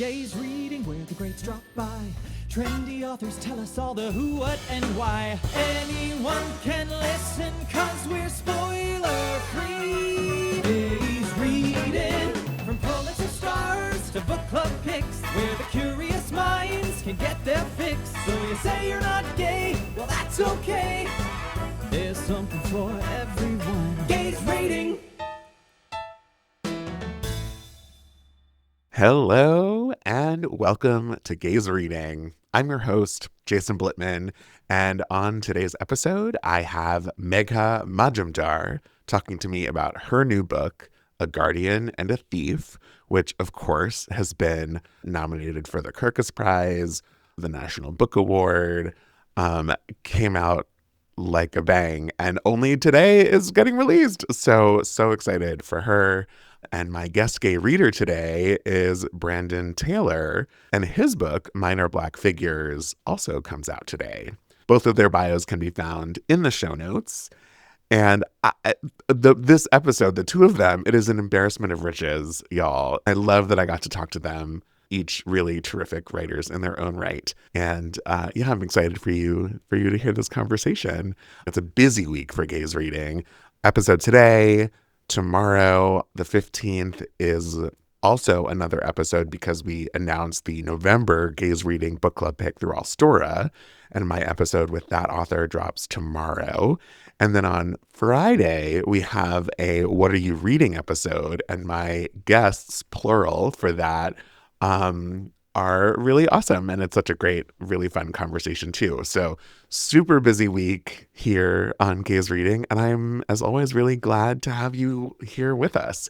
Gaze reading where the greats drop by. Trendy authors tell us all the who, what, and why. Anyone can listen, cause we're spoiler free. Gaze reading, from Pulitzer stars to book club picks, where the curious minds can get their fix. So you say you're not gay, well that's okay. There's something for everyone. Gaze reading. Hello and welcome to Gaze Reading. I'm your host, Jason Blitman, and on today's episode, I have Megha Majumdar talking to me about her new book, A Guardian and a Thief, which of course has been nominated for the Kirkus Prize, the National Book Award, came out like a bang, and only today is getting released. So excited for her. And my guest gay reader today is Brandon Taylor, and his book, Minor Black Figures, also comes out today. Both of their bios can be found in the show notes. And this episode, the two of them, it is an embarrassment of riches, y'all. I love that I got to talk to them, each really terrific writers in their own right. And I'm excited for you to hear this conversation. It's a busy week for Gaze Reading. Episode today. Tomorrow, the 15th, is also another episode because we announced the November Gaze Reading Book Club pick through Allstora, and my episode with that author drops tomorrow. And then on Friday, we have a What Are You Reading episode, and my guests, plural, for that are really awesome. And it's such a great, really fun conversation too. So super busy week here on Gaze Reading. And I'm, as always, really glad to have you here with us.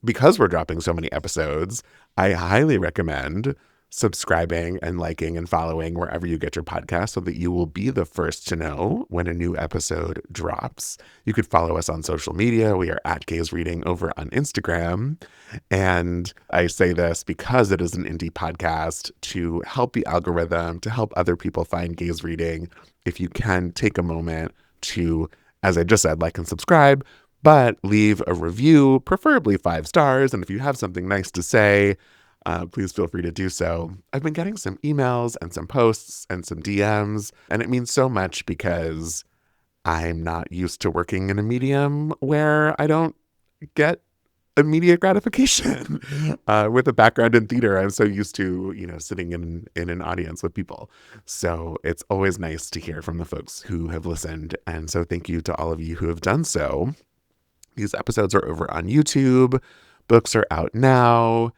Because we're dropping so many episodes, I highly recommend subscribing and liking and following wherever you get your podcast so that you will be the first to know when a new episode drops. You could follow us on social media. We are at Gaze Reading over on Instagram. And I say this because it is an indie podcast to help the algorithm, to help other people find Gaze Reading. If you can take a moment to, as I just said, like and subscribe, but leave a review, preferably 5 stars. And if you have something nice to say, please feel free to do so. I've been getting some emails and some posts and some DMs, and it means so much because I'm not used to working in a medium where I don't get immediate gratification. With a background in theater, I'm so used to, sitting in an audience with people. So it's always nice to hear from the folks who have listened. And so thank you to all of you who have done so. These episodes are over on YouTube. Books are out now.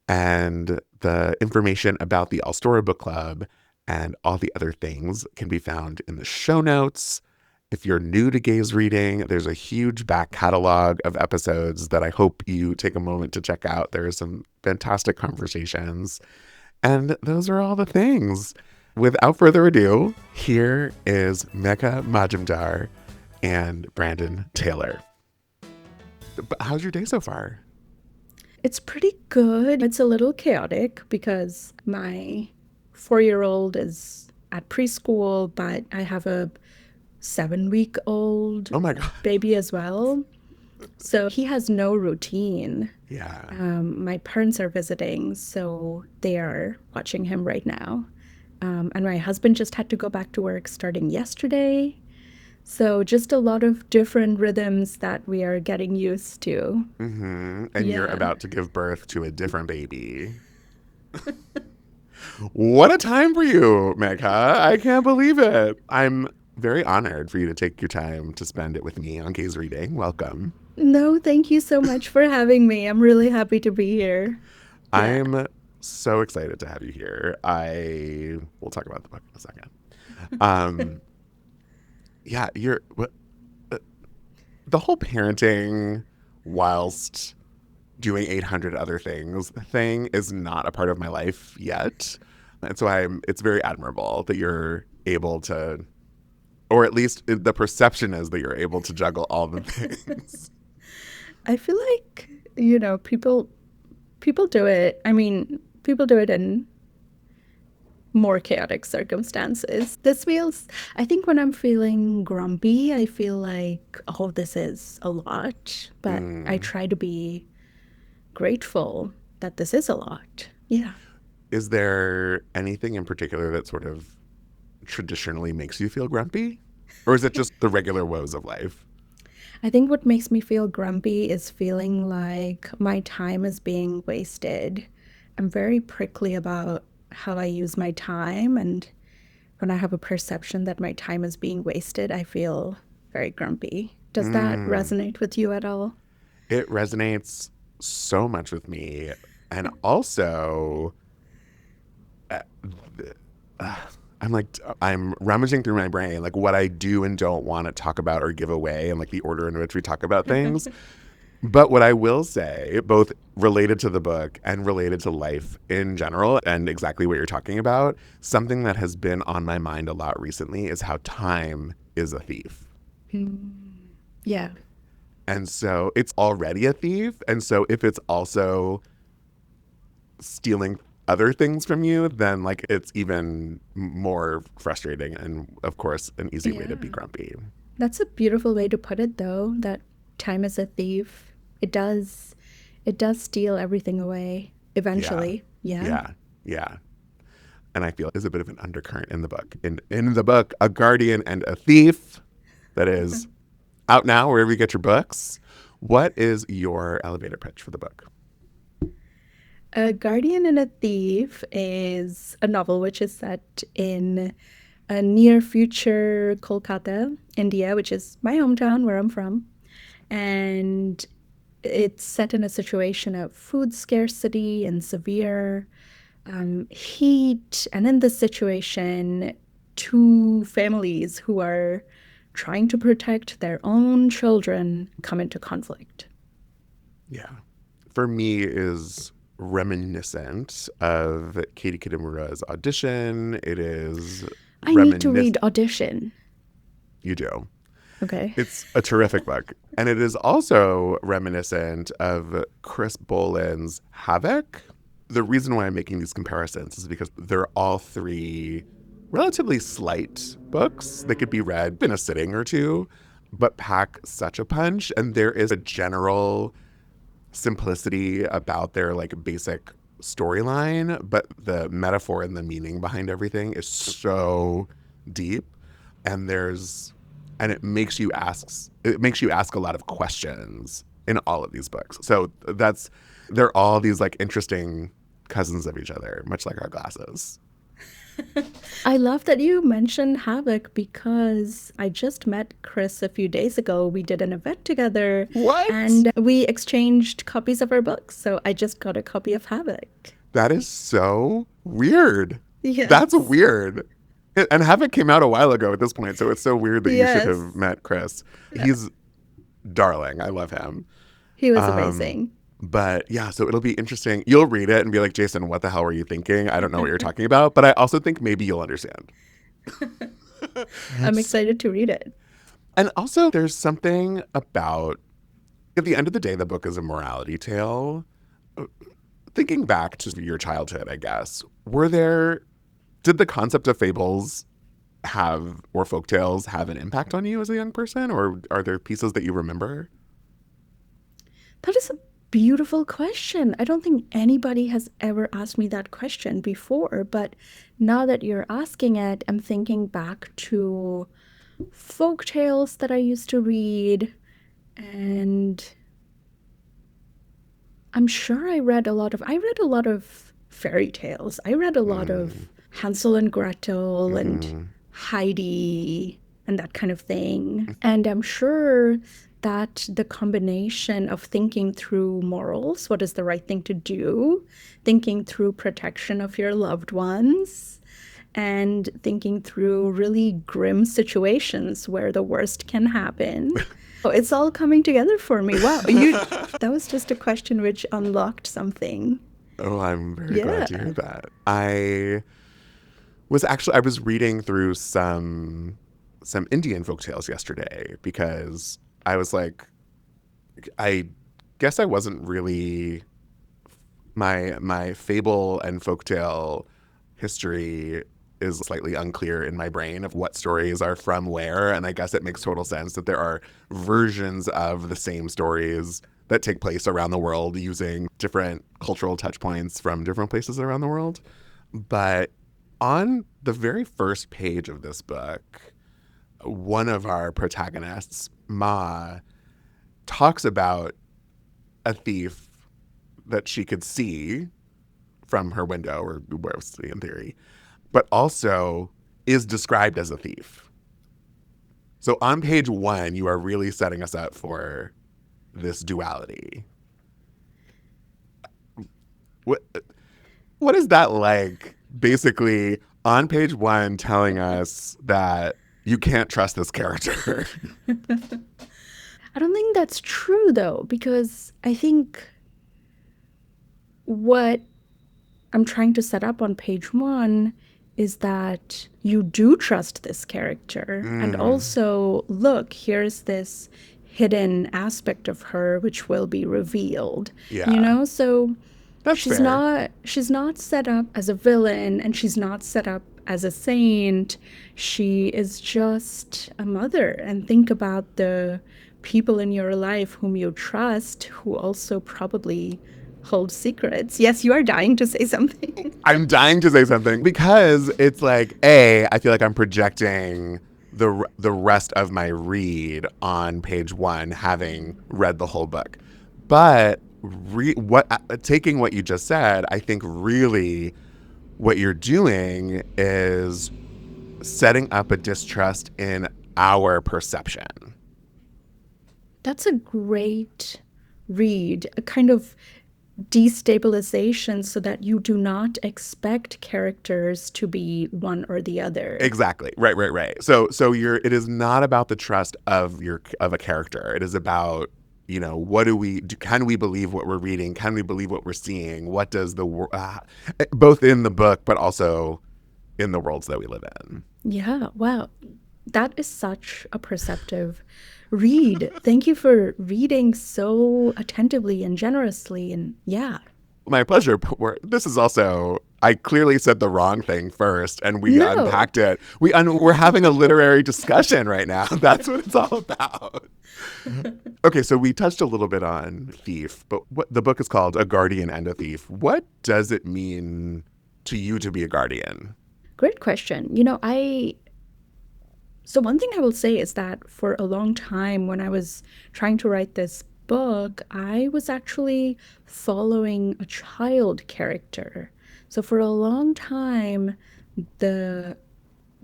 And the information about the Allstora Book Club and all the other things can be found in the show notes. If you're new to Gaze Reading, there's a huge back catalog of episodes that I hope you take a moment to check out. There are some fantastic conversations. And those are all the things. Without further ado, here is Megha Majumdar and Brandon Taylor. How's your day so far? It's pretty good. It's a little chaotic because my 4-year-old is at preschool, but I have a 7-week-old baby as well. So he has no routine. Yeah. My parents are visiting, so they are watching him right now. And my husband just had to go back to work starting yesterday. So just a lot of different rhythms that we are getting used to. Mm-hmm. And you're about to give birth to a different baby. What a time for you, Megha. I can't believe it. I'm very honored for you to take your time to spend it with me on Gaze Reading. Welcome. No, thank you so much for having me. I'm really happy to be here. Yeah. I'm so excited to have you here. We'll talk about the book in a second. The whole parenting whilst doing 800 other things thing is not a part of my life yet. And so it's very admirable that you're able to, or at least the perception is that you're able to juggle all the things. I feel like, people do it. I mean, people do it in more chaotic circumstances. I think when I'm feeling grumpy, I feel like, oh, this is a lot. But I try to be grateful that this is a lot. Yeah. Is there anything in particular that sort of traditionally makes you feel grumpy? Or is it just the regular woes of life? I think what makes me feel grumpy is feeling like my time is being wasted. I'm very prickly about how I use my time, and when I have a perception that my time is being wasted, I feel very grumpy. Does that resonate with you at all? It resonates so much with me. And also, I'm rummaging through my brain, like what I do and don't want to talk about or give away and like the order in which we talk about things. But what I will say, both related to the book and related to life in general, and exactly what you're talking about, something that has been on my mind a lot recently is how time is a thief. Yeah. And so it's already a thief. And so if it's also stealing other things from you, then like it's even more frustrating and of course an easy way to be grumpy. That's a beautiful way to put it, though, that time is a thief. It does steal everything away eventually. Yeah. Yeah. And I feel there's a bit of an undercurrent in the book. In the book, A Guardian and a Thief, that is out now wherever you get your books. What is your elevator pitch for the book? A Guardian and a Thief is a novel which is set in a near future Kolkata, India, which is my hometown where I'm from. And it's set in a situation of food scarcity and severe heat. And in this situation, two families who are trying to protect their own children come into conflict. Yeah. For me is reminiscent of Katie Kitamura's Audition. It is I need to read Audition. You do. Okay. It's a terrific book. And it is also reminiscent of Chris Boland's Havoc. The reason why I'm making these comparisons is because they're all three relatively slight books. They could be read in a sitting or two, but pack such a punch. And there is a general simplicity about their like basic storyline, but the metaphor and the meaning behind everything is so deep. And it makes you ask a lot of questions in all of these books. So they're all these like interesting cousins of each other, much like our glasses. I love that you mentioned Havoc because I just met Chris a few days ago. We did an event together. What? And we exchanged copies of our books. So I just got a copy of Havoc. That is so weird. Yes. That's weird. And Havoc came out a while ago at this point, so it's so weird that you should have met Chris. Yeah. He's darling. I love him. He was amazing. But yeah, so it'll be interesting. You'll read it and be like, Jason, what the hell were you thinking? I don't know what you're talking about. But I also think maybe you'll understand. I'm excited to read it. And also there's something about, at the end of the day, the book is a morality tale. Thinking back to your childhood, I guess, did the concept of fables or folktales have an impact on you as a young person? Or are there pieces that you remember? That is a beautiful question. I don't think anybody has ever asked me that question before, but now that you're asking it, I'm thinking back to folktales that I used to read, and I'm sure I read a lot of fairy tales. I read a lot of Hansel and Gretel and Heidi and that kind of thing. And I'm sure that the combination of thinking through morals, what is the right thing to do, thinking through protection of your loved ones, and thinking through really grim situations where the worst can happen. It's all coming together for me. Wow. That was just a question which unlocked something. Oh, I'm very glad to hear that. I was reading through some Indian folktales yesterday because I was like, I guess I wasn't really, my fable and folktale history is slightly unclear in my brain of what stories are from where. And I guess it makes total sense that there are versions of the same stories that take place around the world using different cultural touch points from different places around the world. But on the very first page of this book, one of our protagonists, Ma, talks about a thief that she could see from her window, or in theory, but also is described as a thief. So on page 1, you are really setting us up for this duality. What is that like? Basically, on page 1, telling us that you can't trust this character. I don't think that's true, though, because I think what I'm trying to set up on page 1 is that you do trust this character. And also, look, here's this hidden aspect of her which will be revealed. Yeah. You know, so That's fair. she's not set up as a villain, and she's not set up as a saint. She is just a mother. And think about the people in your life whom you trust, who also probably hold secrets. Yes, you are dying to say something. I'm dying to say something because it's like, I feel like I'm projecting the rest of my read on page 1, having read the whole book. But taking what you just said, I think really what you're doing is setting up a distrust in our perception. That's a great read, a kind of destabilization so that you do not expect characters to be one or the other. Exactly. Right. So it is not about the trust of a character. It is about, what do we do? Can we believe what we're reading? Can we believe what we're seeing? What does the world, both in the book, but also in the worlds that we live in? Yeah. Wow. That is such a perceptive read. Thank you for reading so attentively and generously. And yeah. My pleasure. But this is also, I clearly said the wrong thing first, and we unpacked it. We're having a literary discussion right now. That's what it's all about. Okay, so we touched a little bit on thief, but what the book is called A Guardian and a Thief. What does it mean to you to be a guardian? Great question. So one thing I will say is that for a long time when I was trying to write this book, I was actually following a child character. So for a long time, the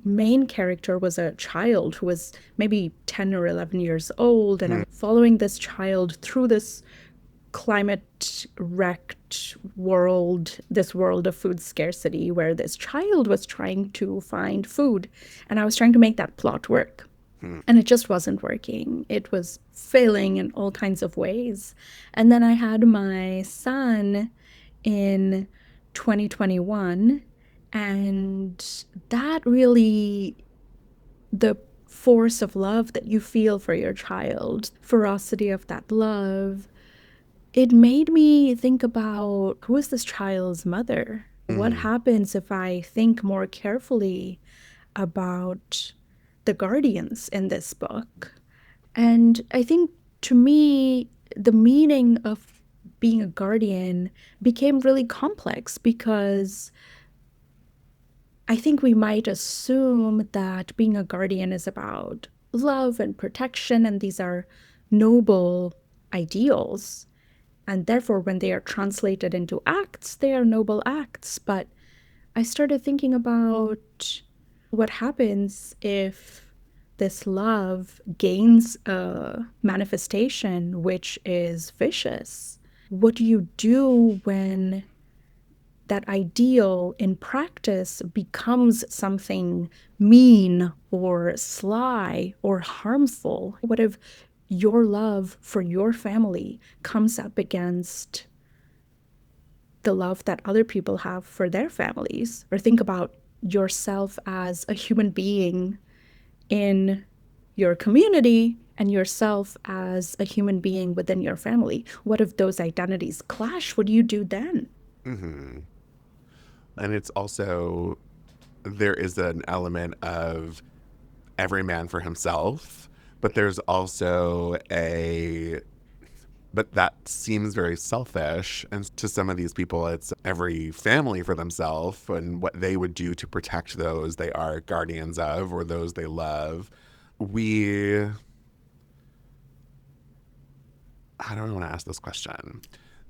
main character was a child who was maybe 10 or 11 years old, and I'm following this child through this climate wrecked world, this world of food scarcity, where this child was trying to find food, and I was trying to make that plot work. And it just wasn't working. It was failing in all kinds of ways. And then I had my son in 2021, and that really, the force of love that you feel for your child, ferocity of that love, it made me think about, who is this child's mother? What happens if I think more carefully about the guardians in this book? And I think, to me, the meaning of being a guardian became really complex, because I think we might assume that being a guardian is about love and protection, and these are noble ideals. And therefore, when they are translated into acts, they are noble acts. But I started thinking about what happens if this love gains a manifestation which is vicious. What do you do when that ideal in practice becomes something mean or sly or harmful? What if your love for your family comes up against the love that other people have for their families? Or think about yourself as a human being in your community and yourself as a human being within your family. What if those identities clash? What do you do then? And it's also, there is an element of every man for himself, but there's also But that seems very selfish. And to some of these people, it's every family for themselves and what they would do to protect those they are guardians of or those they love. I don't want to ask this question.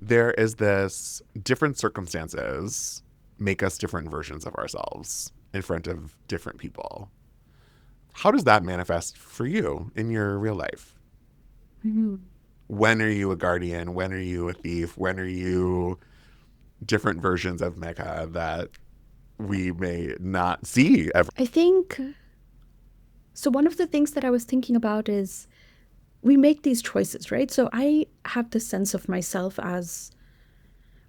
There is this different circumstances make us different versions of ourselves in front of different people. How does that manifest for you in your real life? Mhm. When are you a guardian? When are you a thief? When are you different versions of Megha that we may not see ever? I think so. One of the things that I was thinking about is we make these choices, right? So I have this sense of myself as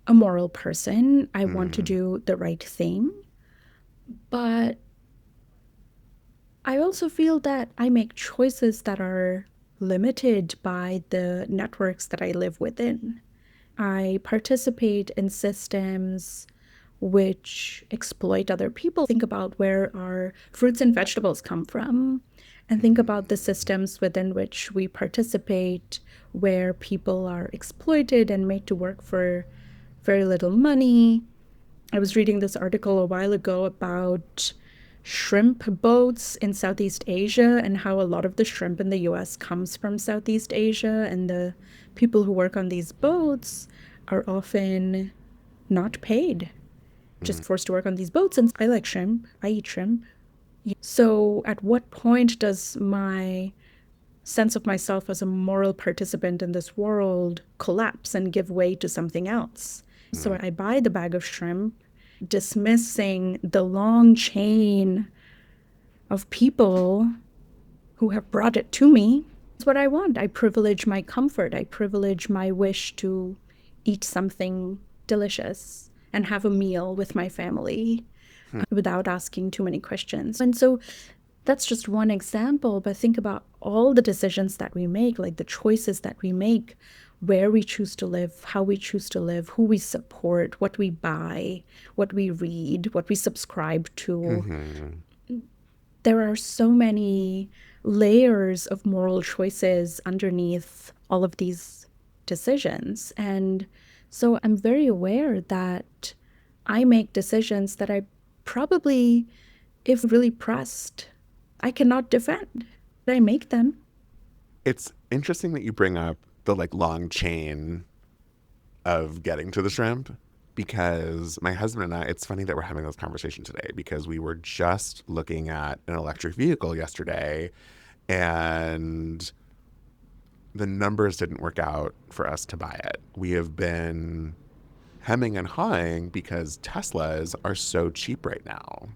a moral person. I want to do the right thing. But I also feel that I make choices that are limited by the networks that I live within. I participate in systems which exploit other people. Think about where our fruits and vegetables come from, and think about the systems within which we participate, where people are exploited and made to work for very little money. I was reading this article a while ago about shrimp boats in Southeast Asia and how a lot of the shrimp in the US comes from Southeast Asia, and the people who work on these boats are often not paid, just forced to work on these boats. And I like shrimp. I eat shrimp. So at what point does my sense of myself as a moral participant in this world collapse and give way to something else? So I buy the bag of shrimp, dismissing the long chain of people who have brought it to me. It's what I want. I privilege my comfort. I privilege my wish to eat something delicious and have a meal with my family without asking too many questions. And so that's just one example, but think about all the decisions that we make, like the choices that we make, where we choose to live, how we choose to live, who we support, what we buy, what we read, what we subscribe to. There are so many layers of moral choices underneath all of these decisions. And so I'm very aware that I make decisions that I probably, if really pressed, I cannot defend. I make them. It's interesting that you bring up the long chain of getting to the shrimp, because my husband and I, it's funny that we're having this conversation today because we were just looking at an electric vehicle yesterday and the numbers didn't work out for us to buy it. We have been hemming and hawing because Teslas are so cheap right now.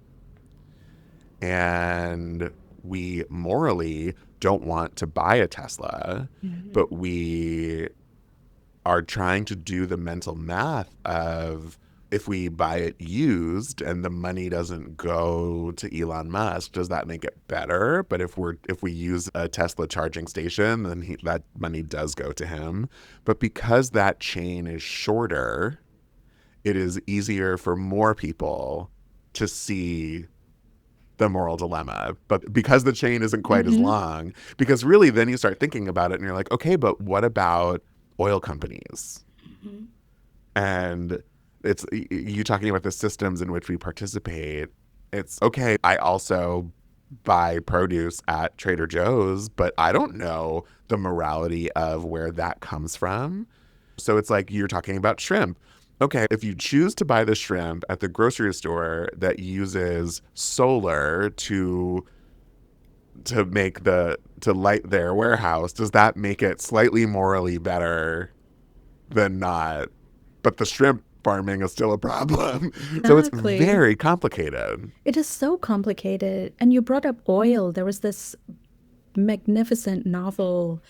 And we morally don't want to buy a Tesla, but we are trying to do the mental math of if we buy it used and the money doesn't go to Elon Musk, does that make it better? But if we use a Tesla charging station, then that money does go to him. But because that chain is shorter, it is easier for more people to see the moral dilemma. But because the chain isn't quite as long, because really then you start thinking about it and you're like, okay, but what about oil companies? And it's you talking about the systems in which we participate. It's okay, I also buy produce at Trader Joe's, but I don't know the morality of where that comes from. So it's like you're talking about shrimp. Okay, if you choose to buy the shrimp at the grocery store that uses solar to light their warehouse, does that make it slightly morally better than not? But the shrimp farming is still a problem. So it's Exactly. very complicated. It is so complicated. And you brought up oil. There was this magnificent novel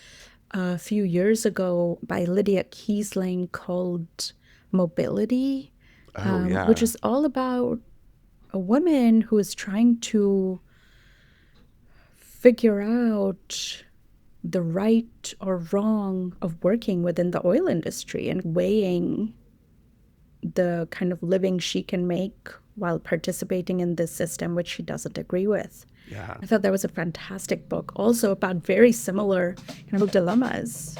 a few years ago by Lydia Kiesling called Mobility, Oh, yeah. which is all about a woman who is trying to figure out the right or wrong of working within the oil industry and weighing the kind of living she can make while participating in this system, which she doesn't agree with. Yeah. I thought that was a fantastic book, also about very similar kind of dilemmas.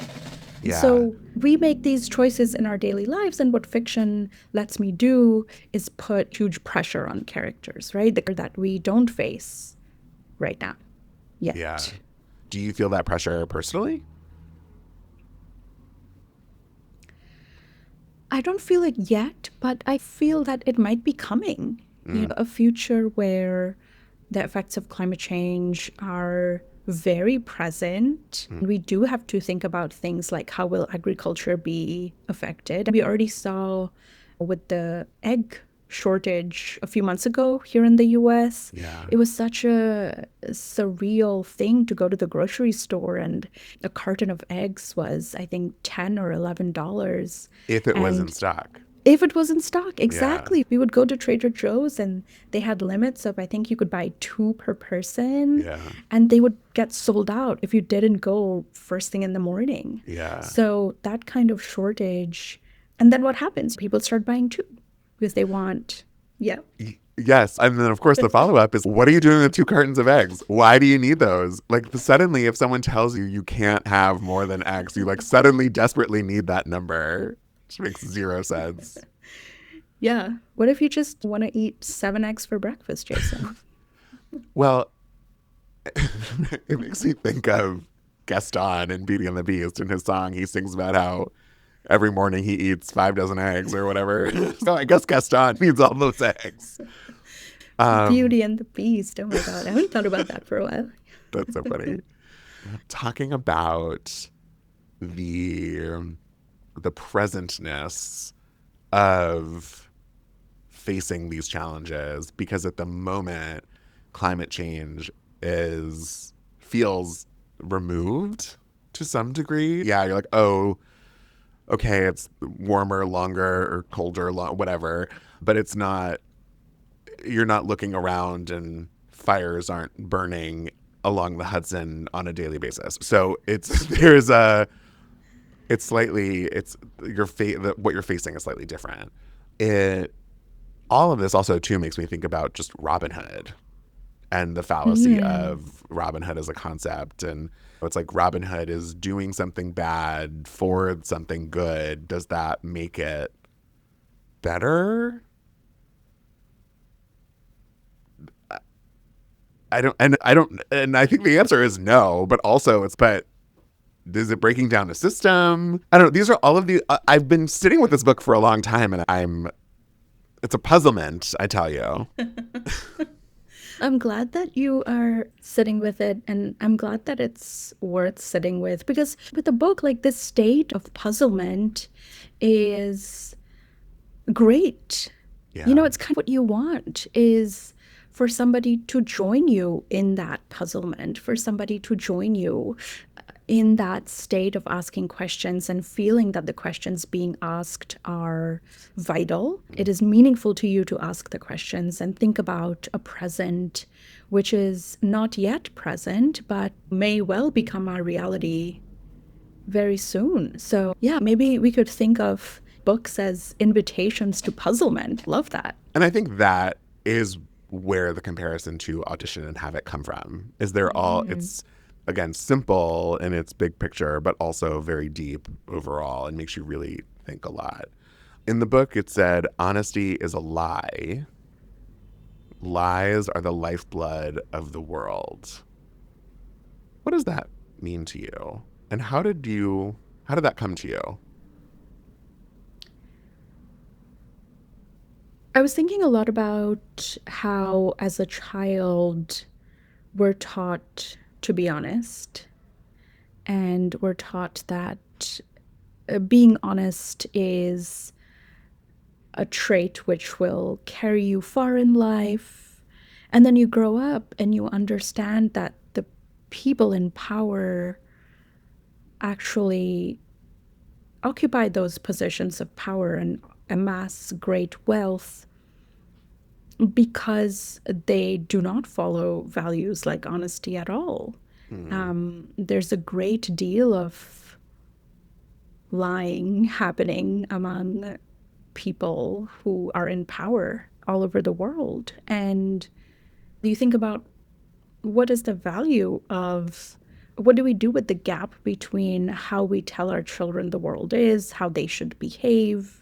Yeah. So we make these choices in our daily lives, and what fiction lets me do is put huge pressure on characters, right? That we don't face right now yet. Yeah. Do you feel that pressure personally? I don't feel it yet, but I feel that it might be coming. A future where the effects of climate change are very present. We do have to think about things like how will agriculture be affected. We already saw with the egg shortage a few months ago here in the US. Yeah. It was such a surreal thing to go to the grocery store and a carton of eggs was, I think, $10 or $11. If it was in And stock. if it was in stock, exactly. We would go to Trader Joe's and they had limits of, I think you could buy 2 per person. Yeah. And they would get sold out if you didn't go first thing in the morning. Yeah. So that kind of shortage. And then what happens? People start buying 2 because they want, Yes. And then, of course, the follow-up is, what are you doing with 2 cartons of eggs? Why do you need those? Like, suddenly, if someone tells you you can't have more than X, you, like, suddenly desperately need that number, which makes 0 sense. Yeah. What if you just want to eat 7 eggs for breakfast, Jason? Well, it makes me think of Gaston in Beauty and the Beast. In his song, he sings about how every morning he eats 5 dozen eggs or whatever. So I guess Gaston needs all those eggs. Beauty and the Beast. Oh my God. I haven't thought about that for a while. That's so funny. Talking about the presentness of facing these challenges, because at the moment climate change feels removed to some degree. Yeah, you're like, oh, okay, it's warmer, longer, or colder, whatever, but it's not, you're not looking around and fires aren't burning along the Hudson on a daily basis. So what you're facing is slightly different. All of this also too makes me think about just Robin Hood and the fallacy of Robin Hood as a concept. And it's like Robin Hood is doing something bad for something good. Does that make it better? I think the answer is no, but also but is it breaking down the system? I don't know. These are all of the, I've been sitting with this book for a long time and it's a puzzlement, I tell you. I'm glad that you are sitting with it, and I'm glad that it's worth sitting with, because with a book like this, state of puzzlement is great. Yeah. It's kind of what you want is for somebody to join you in that puzzlement, for somebody to join you in that state of asking questions and feeling that the questions being asked are vital. It is meaningful to you to ask the questions and think about a present which is not yet present, but may well become our reality very soon. So yeah, maybe we could think of books as invitations to puzzlement. Love that. And I think that is where the comparison to Audition and Have It come from. Is it's, again, simple in its big picture, but also very deep overall and makes you really think a lot. In the book, it said, honesty is a lie. Lies are the lifeblood of the world. What does that mean to you? And how did that come to you? I was thinking a lot about how, as a child, we're taught to be honest, and we're taught that being honest is a trait which will carry you far in life. And then you grow up and you understand that the people in power actually occupy those positions of power and amass great wealth because they do not follow values like honesty at all. There's a great deal of lying happening among people who are in power all over the world. And you think about what is the value of what do we do with the gap between how we tell our children the world is, how they should behave,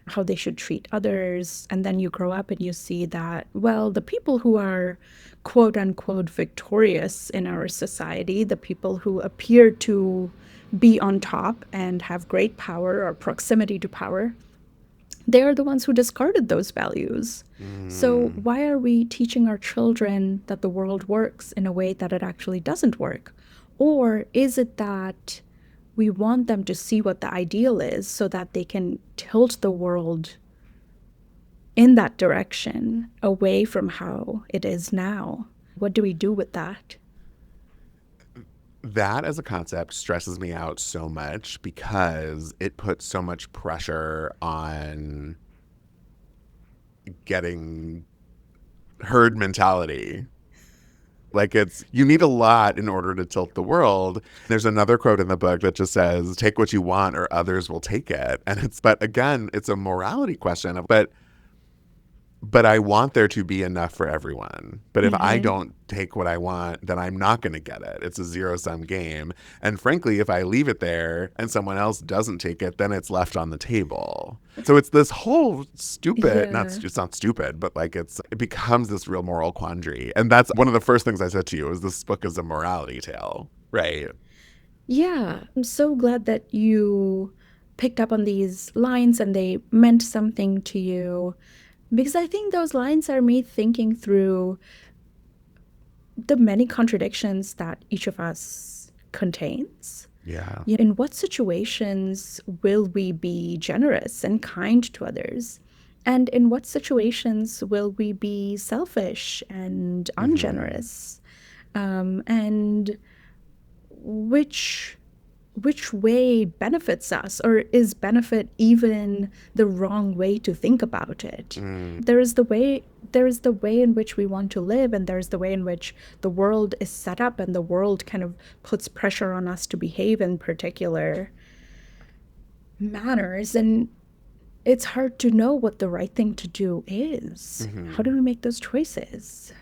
how they should treat others? And then you grow up and you see that, well, the people who are quote unquote victorious in our society, the people who appear to be on top and have great power or proximity to power, they are the ones who discarded those values. So why are we teaching our children that the world works in a way that it actually doesn't work? Or is it that we want them to see what the ideal is so that they can tilt the world in that direction, away from how it is now? What do we do with that? That as a concept stresses me out so much because it puts so much pressure on getting herd mentality. Like you need a lot in order to tilt the world. There's another quote in the book that just says, take what you want or others will take it. And but again, it's a morality question. But I want there to be enough for everyone. But if I don't take what I want, then I'm not going to get it. It's a zero-sum game. And frankly, if I leave it there and someone else doesn't take it, then it's left on the table. So it's this whole stupid, it's not stupid, but like it becomes this real moral quandary. And that's one of the first things I said to you is this book is a morality tale, right? Yeah, I'm so glad that you picked up on these lines and they meant something to you. Because I think those lines are me thinking through the many contradictions that each of us contains. Yeah. In what situations will we be generous and kind to others? And in what situations will we be selfish and ungenerous? And which way benefits us, or is benefit even the wrong way to think about it? There is the way in which we want to live, and there's the way in which the world is set up, and the world kind of puts pressure on us to behave in particular manners, and it's hard to know what the right thing to do is. How do we make those choices?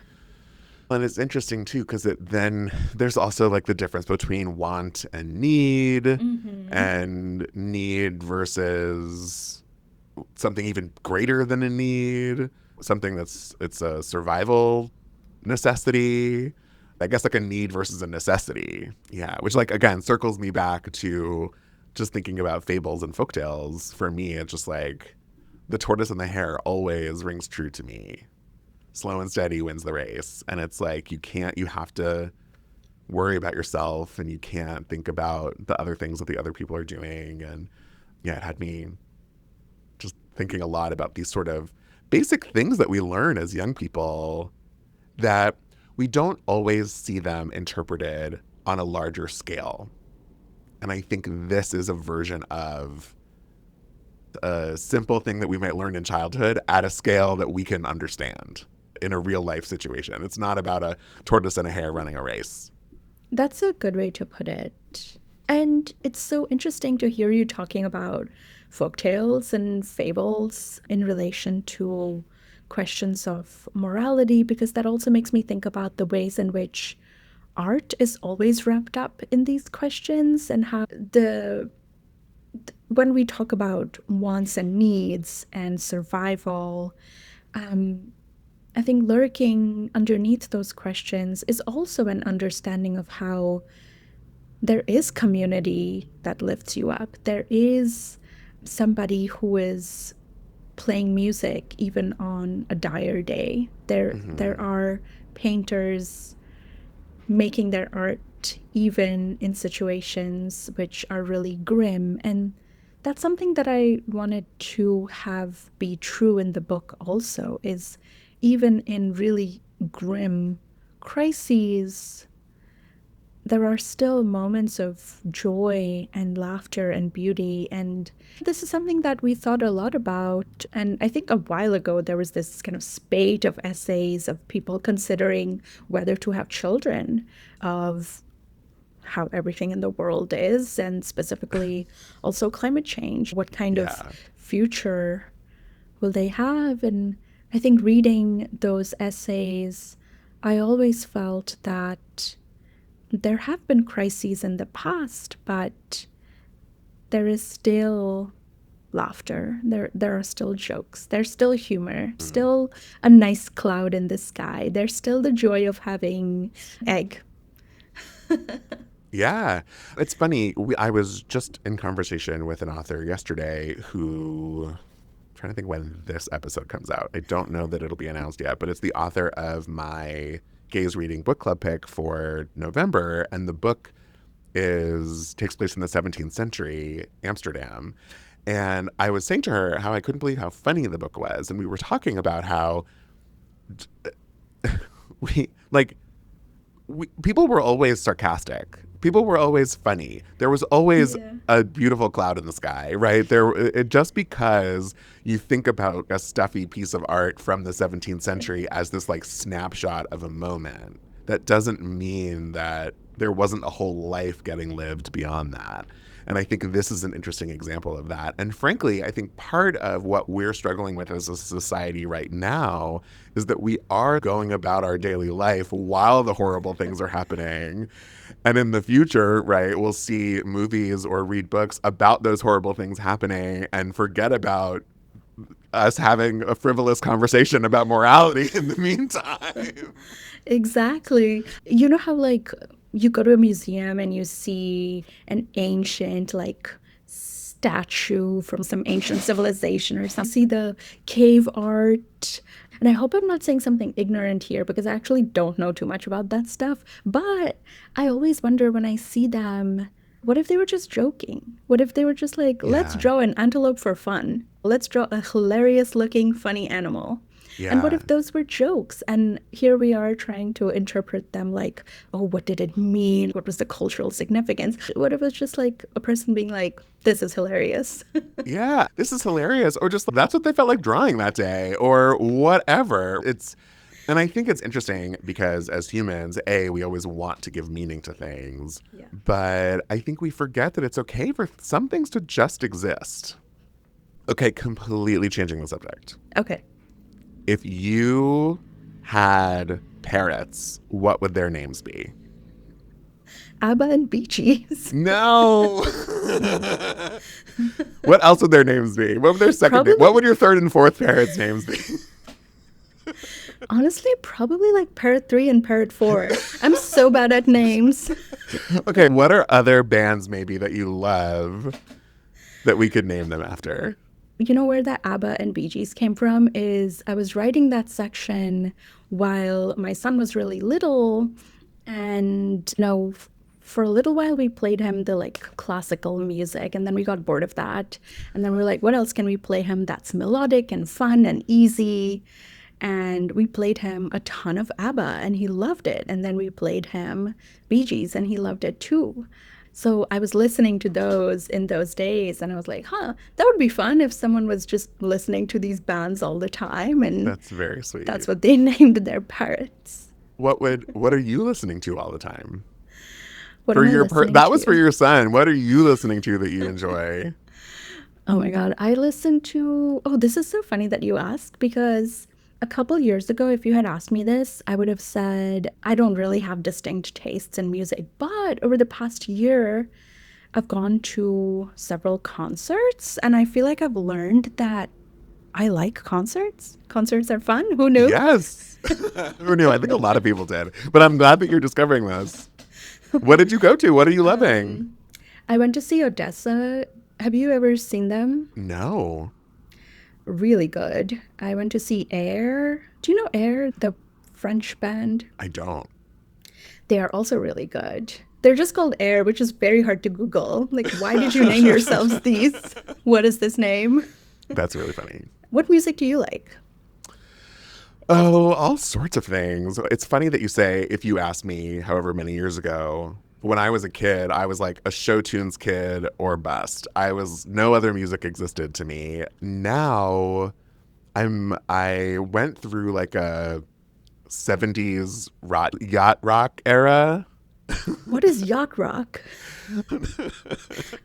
And it's interesting too, because then there's also like the difference between want and need, and need versus something even greater than a need, something it's a survival necessity. I guess like a need versus a necessity. Yeah, which like again circles me back to just thinking about fables and folktales. For me, it's just like the tortoise and the hare always rings true to me. Slow and steady wins the race. And it's like you have to worry about yourself, and you can't think about the other things that the other people are doing. And yeah, it had me just thinking a lot about these sort of basic things that we learn as young people that we don't always see them interpreted on a larger scale. And I think this is a version of a simple thing that we might learn in childhood at a scale that we can understand in a real life situation. It's not about a tortoise and a hare running a race. That's a good way to put it. And it's so interesting to hear you talking about folktales and fables in relation to questions of morality, because that also makes me think about the ways in which art is always wrapped up in these questions, and how when we talk about wants and needs and survival, I think lurking underneath those questions is also an understanding of how there is community that lifts you up. There is somebody who is playing music even on a dire day. There are painters making their art even in situations which are really grim. And that's something that I wanted to have be true in the book also, is even in really grim crises, there are still moments of joy and laughter and beauty. And this is something that we thought a lot about. And I think a while ago, there was this kind of spate of essays of people considering whether to have children, of how everything in the world is, and specifically also climate change. What kind of future will they have? And I think reading those essays, I always felt that there have been crises in the past, but there is still laughter. There are still jokes. There's still humor. Still a nice cloud in the sky. There's still the joy of having egg. Yeah. It's funny. I was just in conversation with an author yesterday who, I'm trying to think when this episode comes out. I don't know that it'll be announced yet, but it's the author of my Gaze Reading Book Club pick for November. And the book takes place in the 17th century, Amsterdam. And I was saying to her how I couldn't believe how funny the book was. And we were talking about how people were always sarcastic. People were always funny. There was always a beautiful cloud in the sky, right? Just because you think about a stuffy piece of art from the 17th century as this like snapshot of a moment, that doesn't mean that there wasn't a whole life getting lived beyond that. And I think this is an interesting example of that. And frankly, I think part of what we're struggling with as a society right now is that we are going about our daily life while the horrible things are happening. And in the future, right, we'll see movies or read books about those horrible things happening and forget about us having a frivolous conversation about morality in the meantime. Exactly. You know how like you go to a museum and you see an ancient like statue from some ancient civilization or something. See the cave art. And I hope I'm not saying something ignorant here because I actually don't know too much about that stuff. But I always wonder when I see them, what if they were just joking? What if they were just like, let's draw an antelope for fun? Let's draw a hilarious looking funny animal. Yeah. And what if those were jokes? And here we are trying to interpret them like, oh, what did it mean? What was the cultural significance? What if it's just like a person being like, this is hilarious? Yeah, this is hilarious. Or just that's what they felt like drawing that day or whatever. And I think it's interesting because as humans, we always want to give meaning to things. Yeah. But I think we forget that it's okay for some things to just exist. Okay, completely changing the subject. Okay. If you had parrots, what would their names be? ABBA and Bee Gees. No. What else would their names be? What would their second name? What would your third and fourth parrots' names be? Honestly, probably like Parrot 3 and Parrot 4. I'm so bad at names. Okay, what are other bands maybe that you love that we could name them after? You know where that ABBA and Bee Gees came from is I was writing that section while my son was really little. And, for a little while we played him the like classical music and then we got bored of that. And then we were like, what else can we play him that's melodic and fun and easy? And we played him a ton of ABBA and he loved it. And then we played him Bee Gees and he loved it too. So I was listening to those in those days and I was like, that would be fun if someone was just listening to these bands all the time. And that's very sweet. That's what they named their parrots. What are you listening to all the time? That was for your son. What are you listening to that you enjoy? Oh my God. I listen to, this is so funny that you asked because a couple years ago, if you had asked me this, I would have said, I don't really have distinct tastes in music. But over the past year, I've gone to several concerts and I feel like I've learned that I like concerts. Concerts are fun. Who knew? Yes. Who knew? I think a lot of people did. But I'm glad that you're discovering this. What did you go to? What are you loving? I went to see Odessa. Have you ever seen them? No. Really good. I went to see Air. Do you know Air, the French band? I don't. They are also really good. They're just called Air, which is very hard to Google. Like, why did you name yourselves these? What is this name? That's really funny. What music do you like? Oh, all sorts of things. It's funny that you say, if you asked me however many years ago, when I was a kid, I was like a show tunes kid or bust. No other music existed to me. Now I went through like a 70s yacht rock era. What is yacht rock?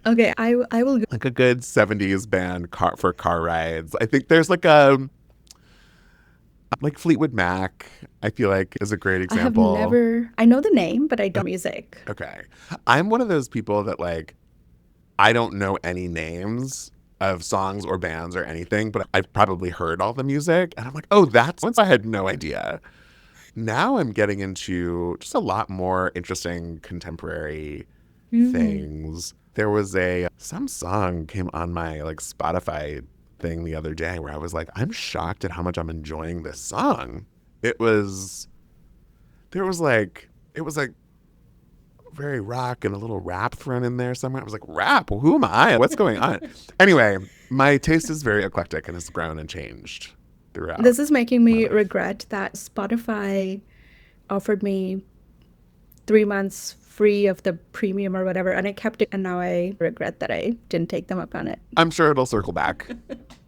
Okay, I will. Like a good 70s band for car rides. I think there's like Like Fleetwood Mac, I feel like is a great I have example. never, I know the name, but I don't know music. Okay. I'm one of those people that like, I don't know any names of songs or bands or anything, but I've probably heard all the music. And I'm like, oh, that's once I had no idea. Now I'm getting into just a lot more interesting contemporary things. There was some song came on my like Spotify thing the other day where I was like, I'm shocked at how much I'm enjoying this song. It was very rock and a little rap thrown in there somewhere. I was like, rap? Who am I? What's going on? Anyway, my taste is very eclectic and has grown and changed throughout. This is making me regret that Spotify offered me 3 months free of the premium or whatever, and I kept it, and now I regret that I didn't take them up on it. I'm sure it'll circle back.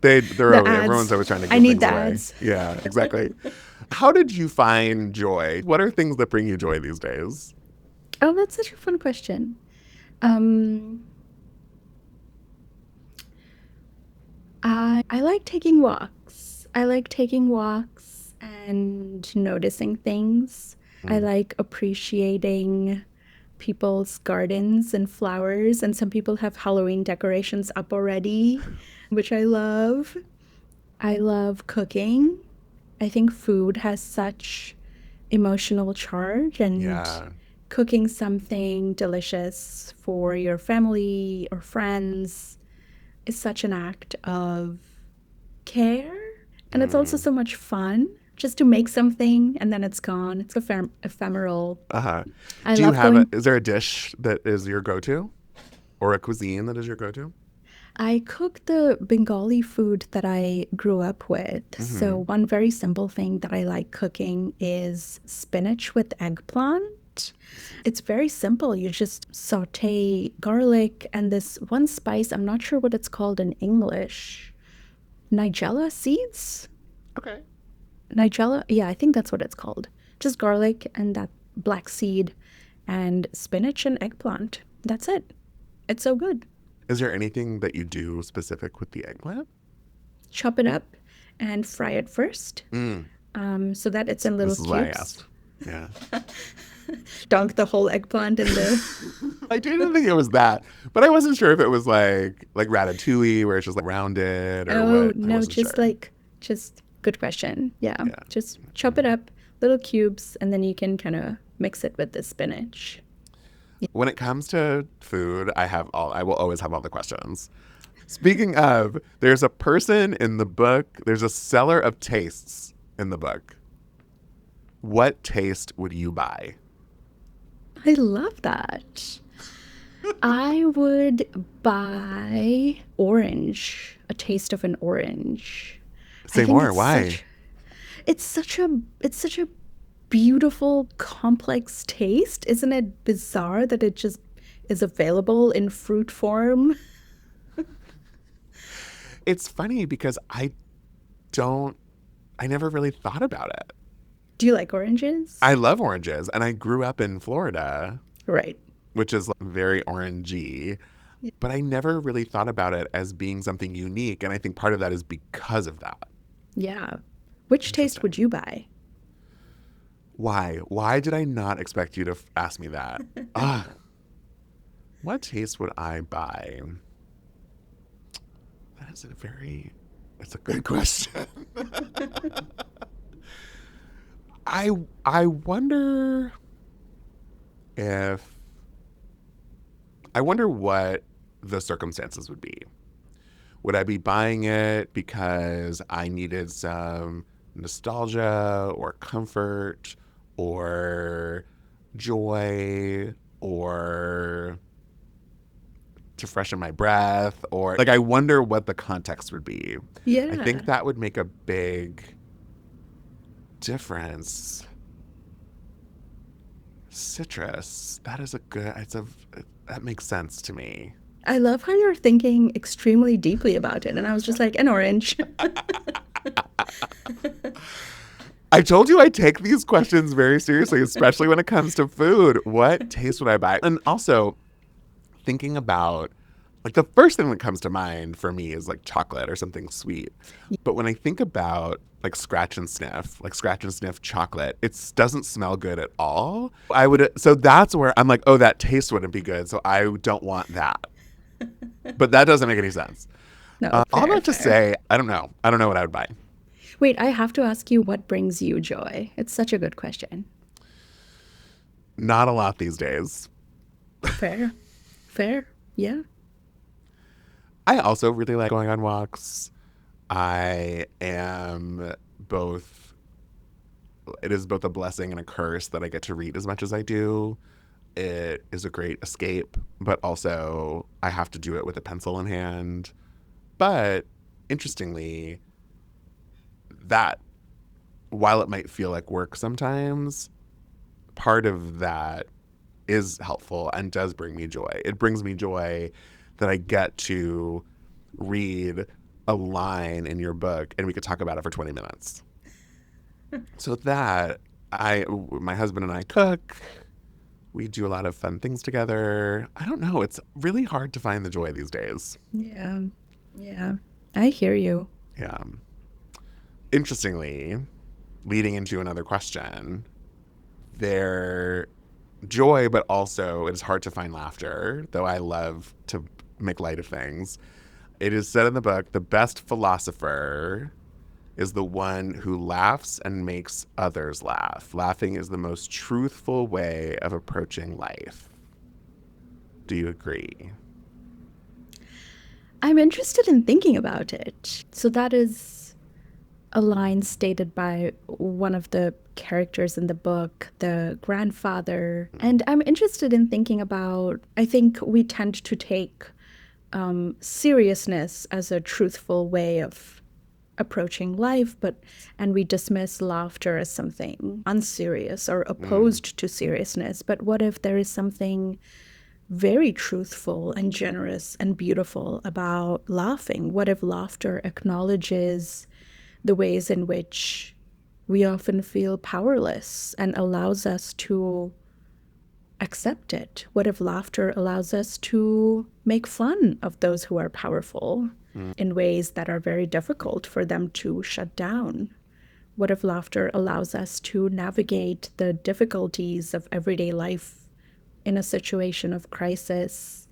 Everyone's always trying to give I need things the away. ads. Yeah, exactly. How did you find joy? What are things that bring you joy these days? Oh, that's such a fun question. I like taking walks. I like taking walks and noticing things. I like appreciating people's gardens and flowers, and some people have Halloween decorations up already, which I love. I love cooking. I think food has such emotional charge, and Yeah. cooking something delicious for your family or friends is such an act of care. And it's also so much fun just to make something and then it's gone. It's ephemeral. Uh-huh. I Do you love have going. is there a dish that is your go-to? Or a cuisine that is your go-to? I cook the Bengali food that I grew up with. So one very simple thing that I like cooking is spinach with eggplant. It's very simple. You just saute garlic and this one spice, I'm not sure what it's called in English. Nigella seeds? Okay. Nigella? Yeah, I think that's what it's called. Just garlic and that black seed and spinach and eggplant. That's it. It's so good. Is there anything that you do specific with the eggplant? Chop it up and fry it first, so that it's in little This is cubes. why I asked. Yeah. Dunk the whole eggplant in the. I didn't think it was that, but I wasn't sure if it was like ratatouille, where it's just like rounded, or Oh what. I no, wasn't just sure. just good question. Yeah, Yeah. just chop it up, little cubes, and then you can kind of mix it with the spinach. When it comes to food, I will always have all the questions. Speaking of, there's a person in the book. There's a seller of tastes in the book. What taste would you buy? I love that. I would buy orange, a taste of an orange. Say I think more. it's Why? it's such a beautiful, complex taste. Isn't it bizarre that it just is available in fruit form? It's funny because I never really thought about it. Do you like oranges? I love oranges, and I grew up in Florida, Right. which is like very orangey, but I never really thought about it as being something unique, and I think part of that is because of that. Yeah. Which taste would you buy? Why? Why did I not expect you to ask me that? What taste would I buy? That's a good question. I wonder what the circumstances would be. Would I be buying it because I needed some nostalgia or comfort or joy or to freshen my breath, or like I wonder what the context would be. Yeah. I think that would make a big difference. Citrus. That makes sense to me. I love how you're thinking extremely deeply about it. And I was just like, an orange. I told you I take these questions very seriously, especially when it comes to food. What taste would I buy? And also thinking about Like the first thing that comes to mind for me is like chocolate or something sweet. But when I think about like scratch and sniff chocolate, it doesn't smell good at all. So that's where I'm like, oh, that taste wouldn't be good. So I don't want that. But that doesn't make any sense. No, All fair, that to fair. say, I don't know. I don't know what I would buy. Wait, I have to ask you, what brings you joy? It's such a good question. Not a lot these days. Fair. Fair. Yeah. I also really like going on walks. I am both, it is both a blessing and a curse that I get to read as much as I do. It is a great escape, but also I have to do it with a pencil in hand. But interestingly, that while it might feel like work sometimes, part of that is helpful and does bring me joy. It brings me joy that I get to read a line in your book and we could talk about it for 20 minutes. So my husband and I cook. We do a lot of fun things together. I don't know. It's really hard to find the joy these days. Yeah. Yeah. I hear you. Yeah. Interestingly, leading into another question, their joy, but also it is hard to find laughter, though I love to make light of things. It is said in the book, the best philosopher is the one who laughs and makes others laugh. Laughing is the most truthful way of approaching life. Do you agree? I'm interested in thinking about it. So that is a line stated by one of the characters in the book, the grandfather. And I'm interested in thinking about, I think we tend to take seriousness as a truthful way of approaching life, and we dismiss laughter as something unserious or opposed to seriousness. But what if there is something very truthful and generous and beautiful about laughing? What if laughter acknowledges the ways in which we often feel powerless and allows us to accept it? What if laughter allows us to make fun of those who are powerful in ways that are very difficult for them to shut down? What if laughter allows us to navigate the difficulties of everyday life in a situation of crisis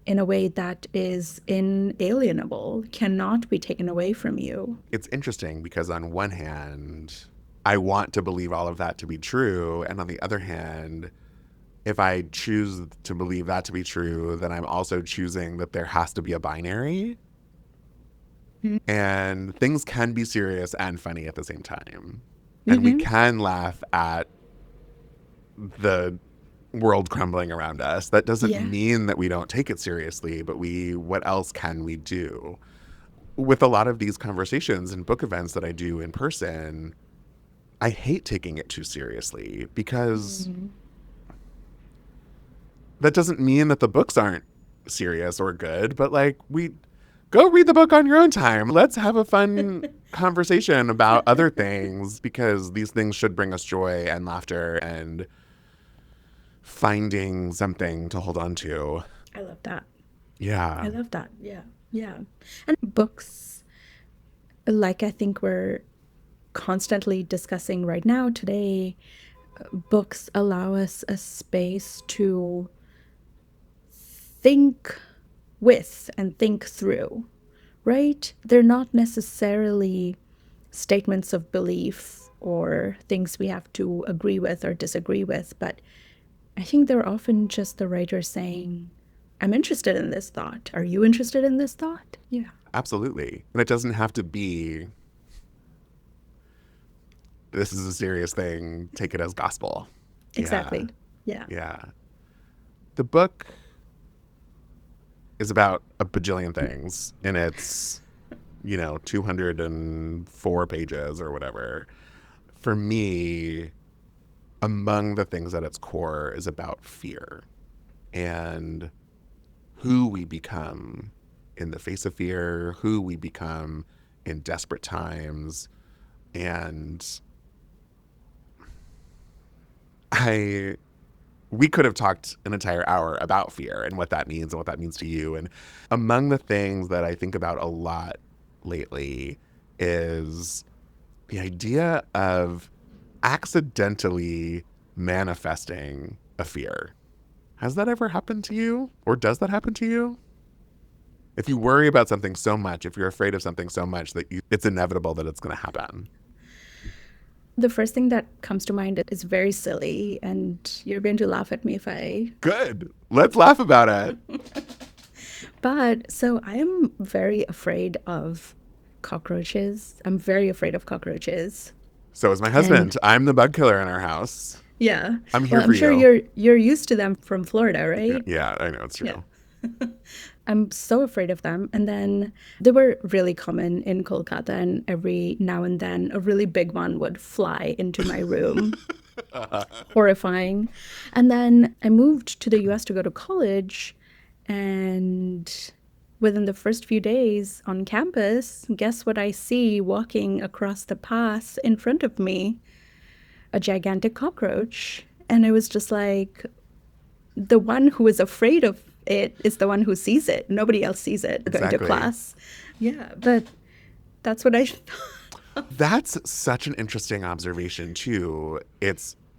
in a way that is inalienable, cannot be taken away from you? It's interesting because on one hand, I want to believe all of that to be true. And on the other hand, if I choose to believe that to be true, then I'm also choosing that there has to be a binary. And things can be serious and funny at the same time. And we can laugh at the world crumbling around us. That doesn't mean that we don't take it seriously, but what else can we do? With a lot of these conversations and book events that I do in person, I hate taking it too seriously because that doesn't mean that the books aren't serious or good, but like go read the book on your own time. Let's have a fun conversation about other things because these things should bring us joy and laughter and finding something to hold on to. I love that. Yeah. I love that. Yeah. Yeah. And books, like I think we're constantly discussing right now today, books allow us a space to think with and think through, right? They're not necessarily statements of belief or things we have to agree with or disagree with, but I think they're often just the writer saying, I'm interested in this thought. Are you interested in this thought? Yeah. Absolutely. And it doesn't have to be, this is a serious thing, take it as gospel. Exactly. Yeah. Yeah. The book is about a bajillion things and it's, 204 pages or whatever. For me, among the things at its core is about fear and who we become in the face of fear, who we become in desperate times. And I we could have talked an entire hour about fear and what that means to you. And among the things that I think about a lot lately is the idea of accidentally manifesting a fear. Has that ever happened to you? Or does that happen to you? If you worry about something so much, if you're afraid of something so much that it's inevitable that it's going to happen. The first thing that comes to mind is very silly, and you're going to laugh at me if I... Good. Let's laugh about it. But so I am very afraid of cockroaches. I'm very afraid of cockroaches. So is my husband. I'm the bug killer in our house. Yeah. I'm here well, for I'm sure you. you're used to them from Florida, right? Yeah, I know. It's true. Yeah. I'm so afraid of them. And then they were really common in Kolkata, and every now and then a really big one would fly into my room. Horrifying. And then I moved to the US to go to college, and within the first few days on campus, guess what I see walking across the path in front of me? A gigantic cockroach. And it was just like, the one who is afraid of it is the one who sees it. Nobody else sees it going to class. Yeah, but that's what I thought. That's such an interesting observation too.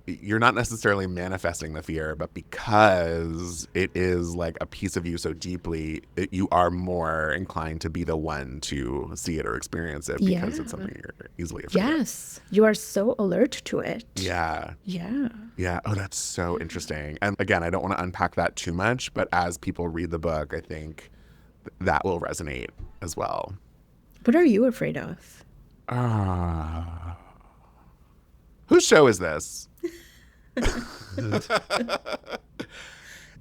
You're not necessarily manifesting the fear, but because it is like a piece of you so deeply, you are more inclined to be the one to see it or experience it because it's something you're easily afraid of. Yes, you are so alert to it. Yeah. Yeah. Yeah. Oh, that's so interesting. And again, I don't want to unpack that too much, but as people read the book, I think that will resonate as well. What are you afraid of? Whose show is this?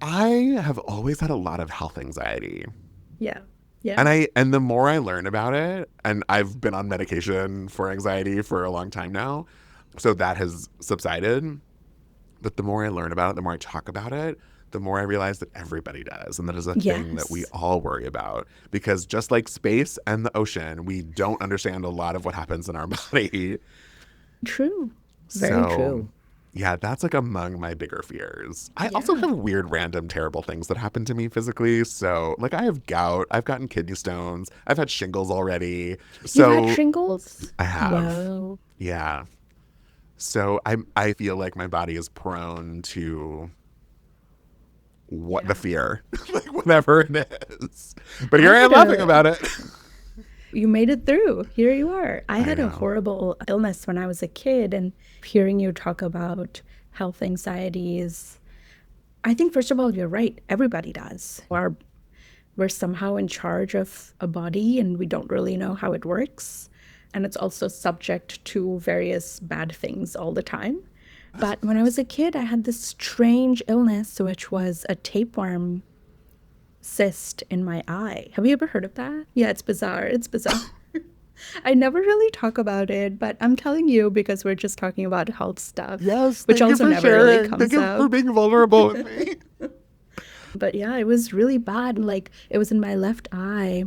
I have always had a lot of health anxiety. Yeah. Yeah. And the more I learn about it, and I've been on medication for anxiety for a long time now, so that has subsided. But the more I learn about it, the more I talk about it, the more I realize that everybody does. And that is a thing that we all worry about. Because just like space and the ocean, we don't understand a lot of what happens in our body. True. Very true. Yeah, that's like among my bigger fears. I also have weird, random, terrible things that happen to me physically. So, like, I have gout. I've gotten kidney stones. I've had shingles already. So You've had shingles? I have. Wow. Yeah. So I feel like my body is prone to the fear, like whatever it is. But here I am laughing about it. You made it through. Here you are. I had a horrible illness when I was a kid, and hearing you talk about health anxieties, I think, first of all, you're right. Everybody does. We're somehow in charge of a body, and we don't really know how it works. And it's also subject to various bad things all the time. But when I was a kid, I had this strange illness, which was a tapeworm cyst in my eye. Have you ever heard of that? Yeah, it's bizarre. It's bizarre. I never really talk about it, but I'm telling you because we're just talking about health stuff. Yes, which also never really comes Thank you out. for being vulnerable with me. But yeah, it was really bad. Like, it was in my left eye.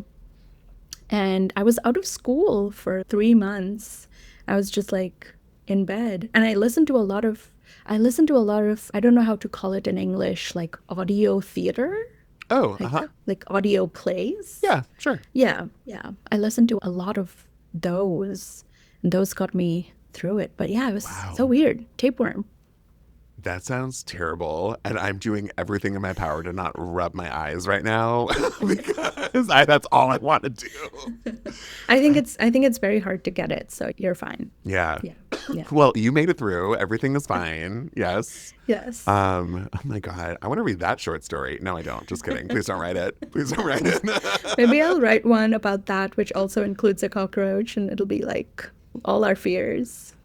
And I was out of school for 3 months. I was just like in bed. And I listened to a lot of, I don't know how to call it in English, like audio theater. Oh, Like audio plays. Yeah, sure. Yeah. I listened to a lot of those, and those got me through it. But yeah, it was so weird. Tapeworm. That sounds terrible, and I'm doing everything in my power to not rub my eyes right now because that's all I want to do. I think it's very hard to get it, so you're fine. Yeah. Yeah. Well, you made it through. Everything is fine. Yes. Yes. Oh my God. I want to read that short story. No, I don't. Just kidding. Please don't write it. Please don't write it. Maybe I'll write one about that, which also includes a cockroach, and it'll be like all our fears.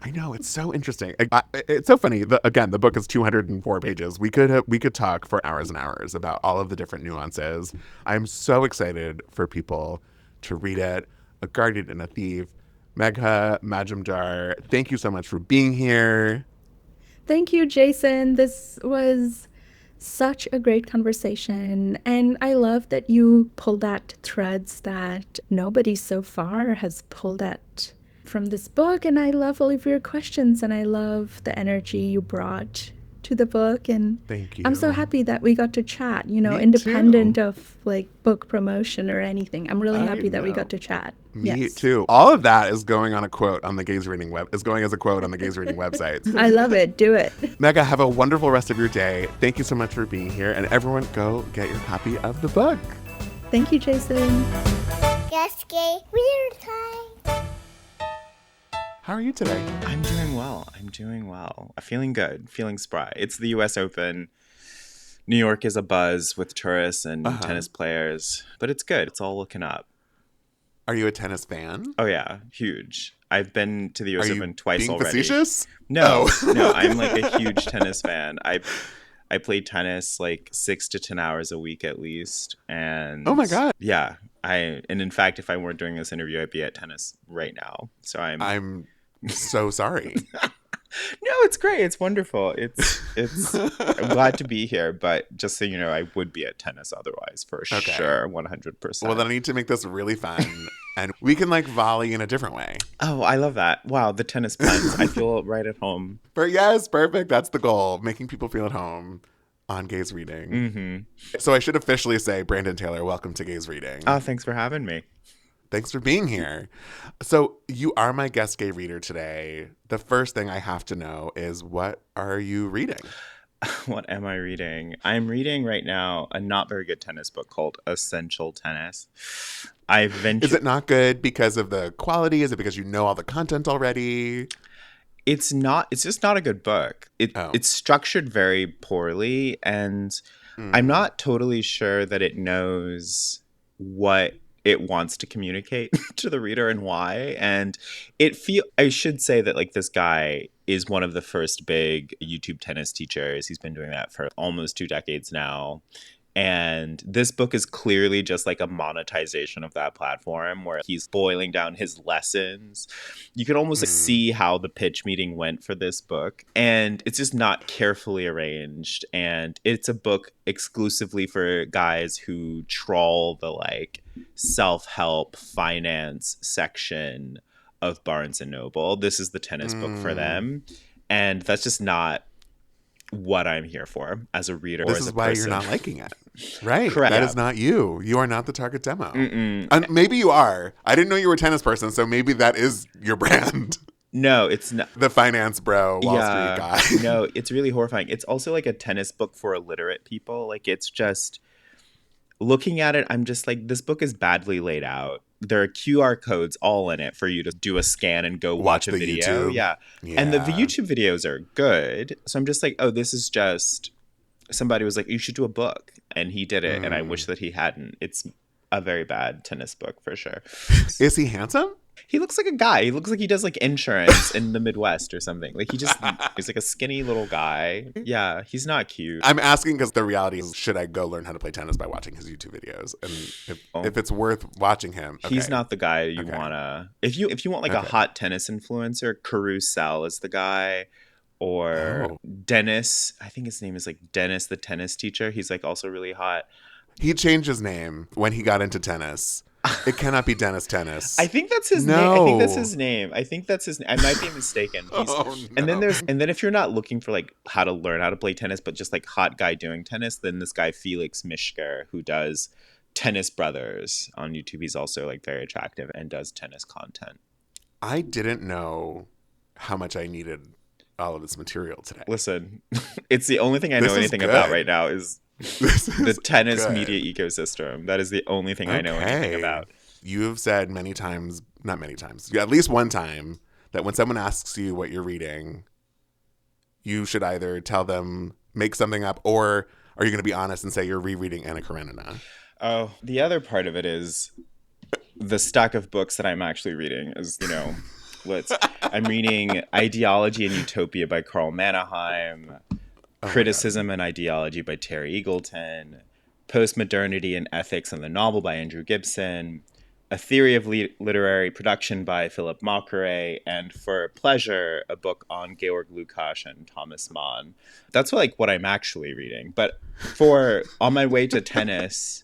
I know, it's so interesting. It's so funny. Again, the book is 204 pages. We could talk for hours and hours about all of the different nuances. I'm so excited for people to read it. A Guardian and a Thief. Megha Majumdar, thank you so much for being here. Thank you, Jason. This was such a great conversation. And I love that you pulled at threads that nobody so far has pulled at from this book. And I love all of your questions, and I love the energy you brought to the book, and Thank you. I'm so happy that we got to chat, Me independent too. of like book promotion or anything. I'm really happy that we got to chat. Me Yes. too. All of that is going on a quote on the Gaze Reading is going as a quote on the Gaze Reading website. I love it. Do it. Megha, have a wonderful rest of your day. Thank you so much for being here, and everyone go get your copy of the book. Thank you, Jason. Just gay weird time. How are you today? I'm doing well. Feeling good. Feeling spry. It's the US Open. New York is abuzz with tourists and tennis players, but it's good. It's all looking up. Are you a tennis fan? Oh yeah, huge. I've been to the US Open twice being already. Facetious? No, no, I'm like a huge tennis fan. I play tennis like 6 to 10 hours a week at least. And oh my God. Yeah. And in fact, if I weren't doing this interview, I'd be at tennis right now. So I'm so sorry. No, it's great. It's wonderful. It's I'm glad to be here, but just so you know, I would be at tennis otherwise for sure, 100%. Well, then I need to make this really fun, and we can like volley in a different way. Oh, I love that. Wow, the tennis puns. I feel right at home. But yes, perfect. That's the goal, making people feel at home on Gaze Reading. Mm-hmm. So I should officially say, Brandon Taylor, welcome to Gaze Reading. Oh, thanks for having me. Thanks for being here. So you are my guest gay reader today. The first thing I have to know is, what are you reading? What am I reading? I'm reading right now a not very good tennis book called Essential Tennis. Is it not good because of the quality? Is it because you know all the content already? It's not. It's just not a good book. It's structured very poorly, and I'm not totally sure that it knows what it wants to communicate to the reader and why. And I should say that like this guy is one of the first big YouTube tennis teachers. He's been doing that for almost 2 decades now. And this book is clearly just like a monetization of that platform where he's boiling down his lessons. You can almost see how the pitch meeting went for this book. And it's just not carefully arranged. And it's a book exclusively for guys who trawl the like self-help finance section of Barnes and Noble. This is the tennis book for them. And that's just not what I'm here for as a reader. This is why you're not liking it. Right. Correct. That is not you. You are not the target demo. And maybe you are. I didn't know you were a tennis person, so maybe that is your brand. No, it's not. The finance bro, Wall Street guy. No, it's really horrifying. It's also like a tennis book for illiterate people. Like, it's just, looking at it, I'm just like, this book is badly laid out. There are QR codes all in it for you to do a scan and go watch a video. YouTube. Yeah. And the YouTube videos are good. So I'm just like, oh, this is just, somebody was like, you should do a book. And he did it. And I wish that he hadn't. It's a very bad tennis book for sure. Is he handsome? He looks like a guy. He looks like he does like insurance in the Midwest or something. Like he's like a skinny little guy. Yeah, he's not cute. I'm asking because the reality is, should I go learn how to play tennis by watching his YouTube videos? And if it's worth watching him, he's not the guy you wanna. If you want like a hot tennis influencer, Carousel is the guy. Or Dennis, I think his name is like Dennis, the tennis teacher. He's like also really hot. He changed his name when he got into tennis. It cannot be Dennis Tennis. I think that's his name. I think that's his name. I might be mistaken. No. And then if you're not looking for like how to learn how to play tennis, but just like hot guy doing tennis, then this guy Felix Mishker, who does Tennis Brothers on YouTube, he's also like very attractive and does tennis content. I didn't know how much I needed all of this material today. Listen, it's the only thing I know anything about right now is the tennis media ecosystem. That is the only thing I know anything about. You have said many times, not many times, at least one time, that when someone asks you what you're reading, you should either tell them, make something up, or are you going to be honest and say you're rereading Anna Karenina? Oh, the other part of it is the stack of books that I'm actually reading is, I'm reading Ideology and Utopia by Carl Mannerheim, Criticism and Ideology by Terry Eagleton, Postmodernity and Ethics and the Novel by Andrew Gibson, A Theory of Literary Production by Philip Mockeray, and For Pleasure, a book on Georg Lukács and Thomas Mann. That's what I'm actually reading. But on my way to tennis,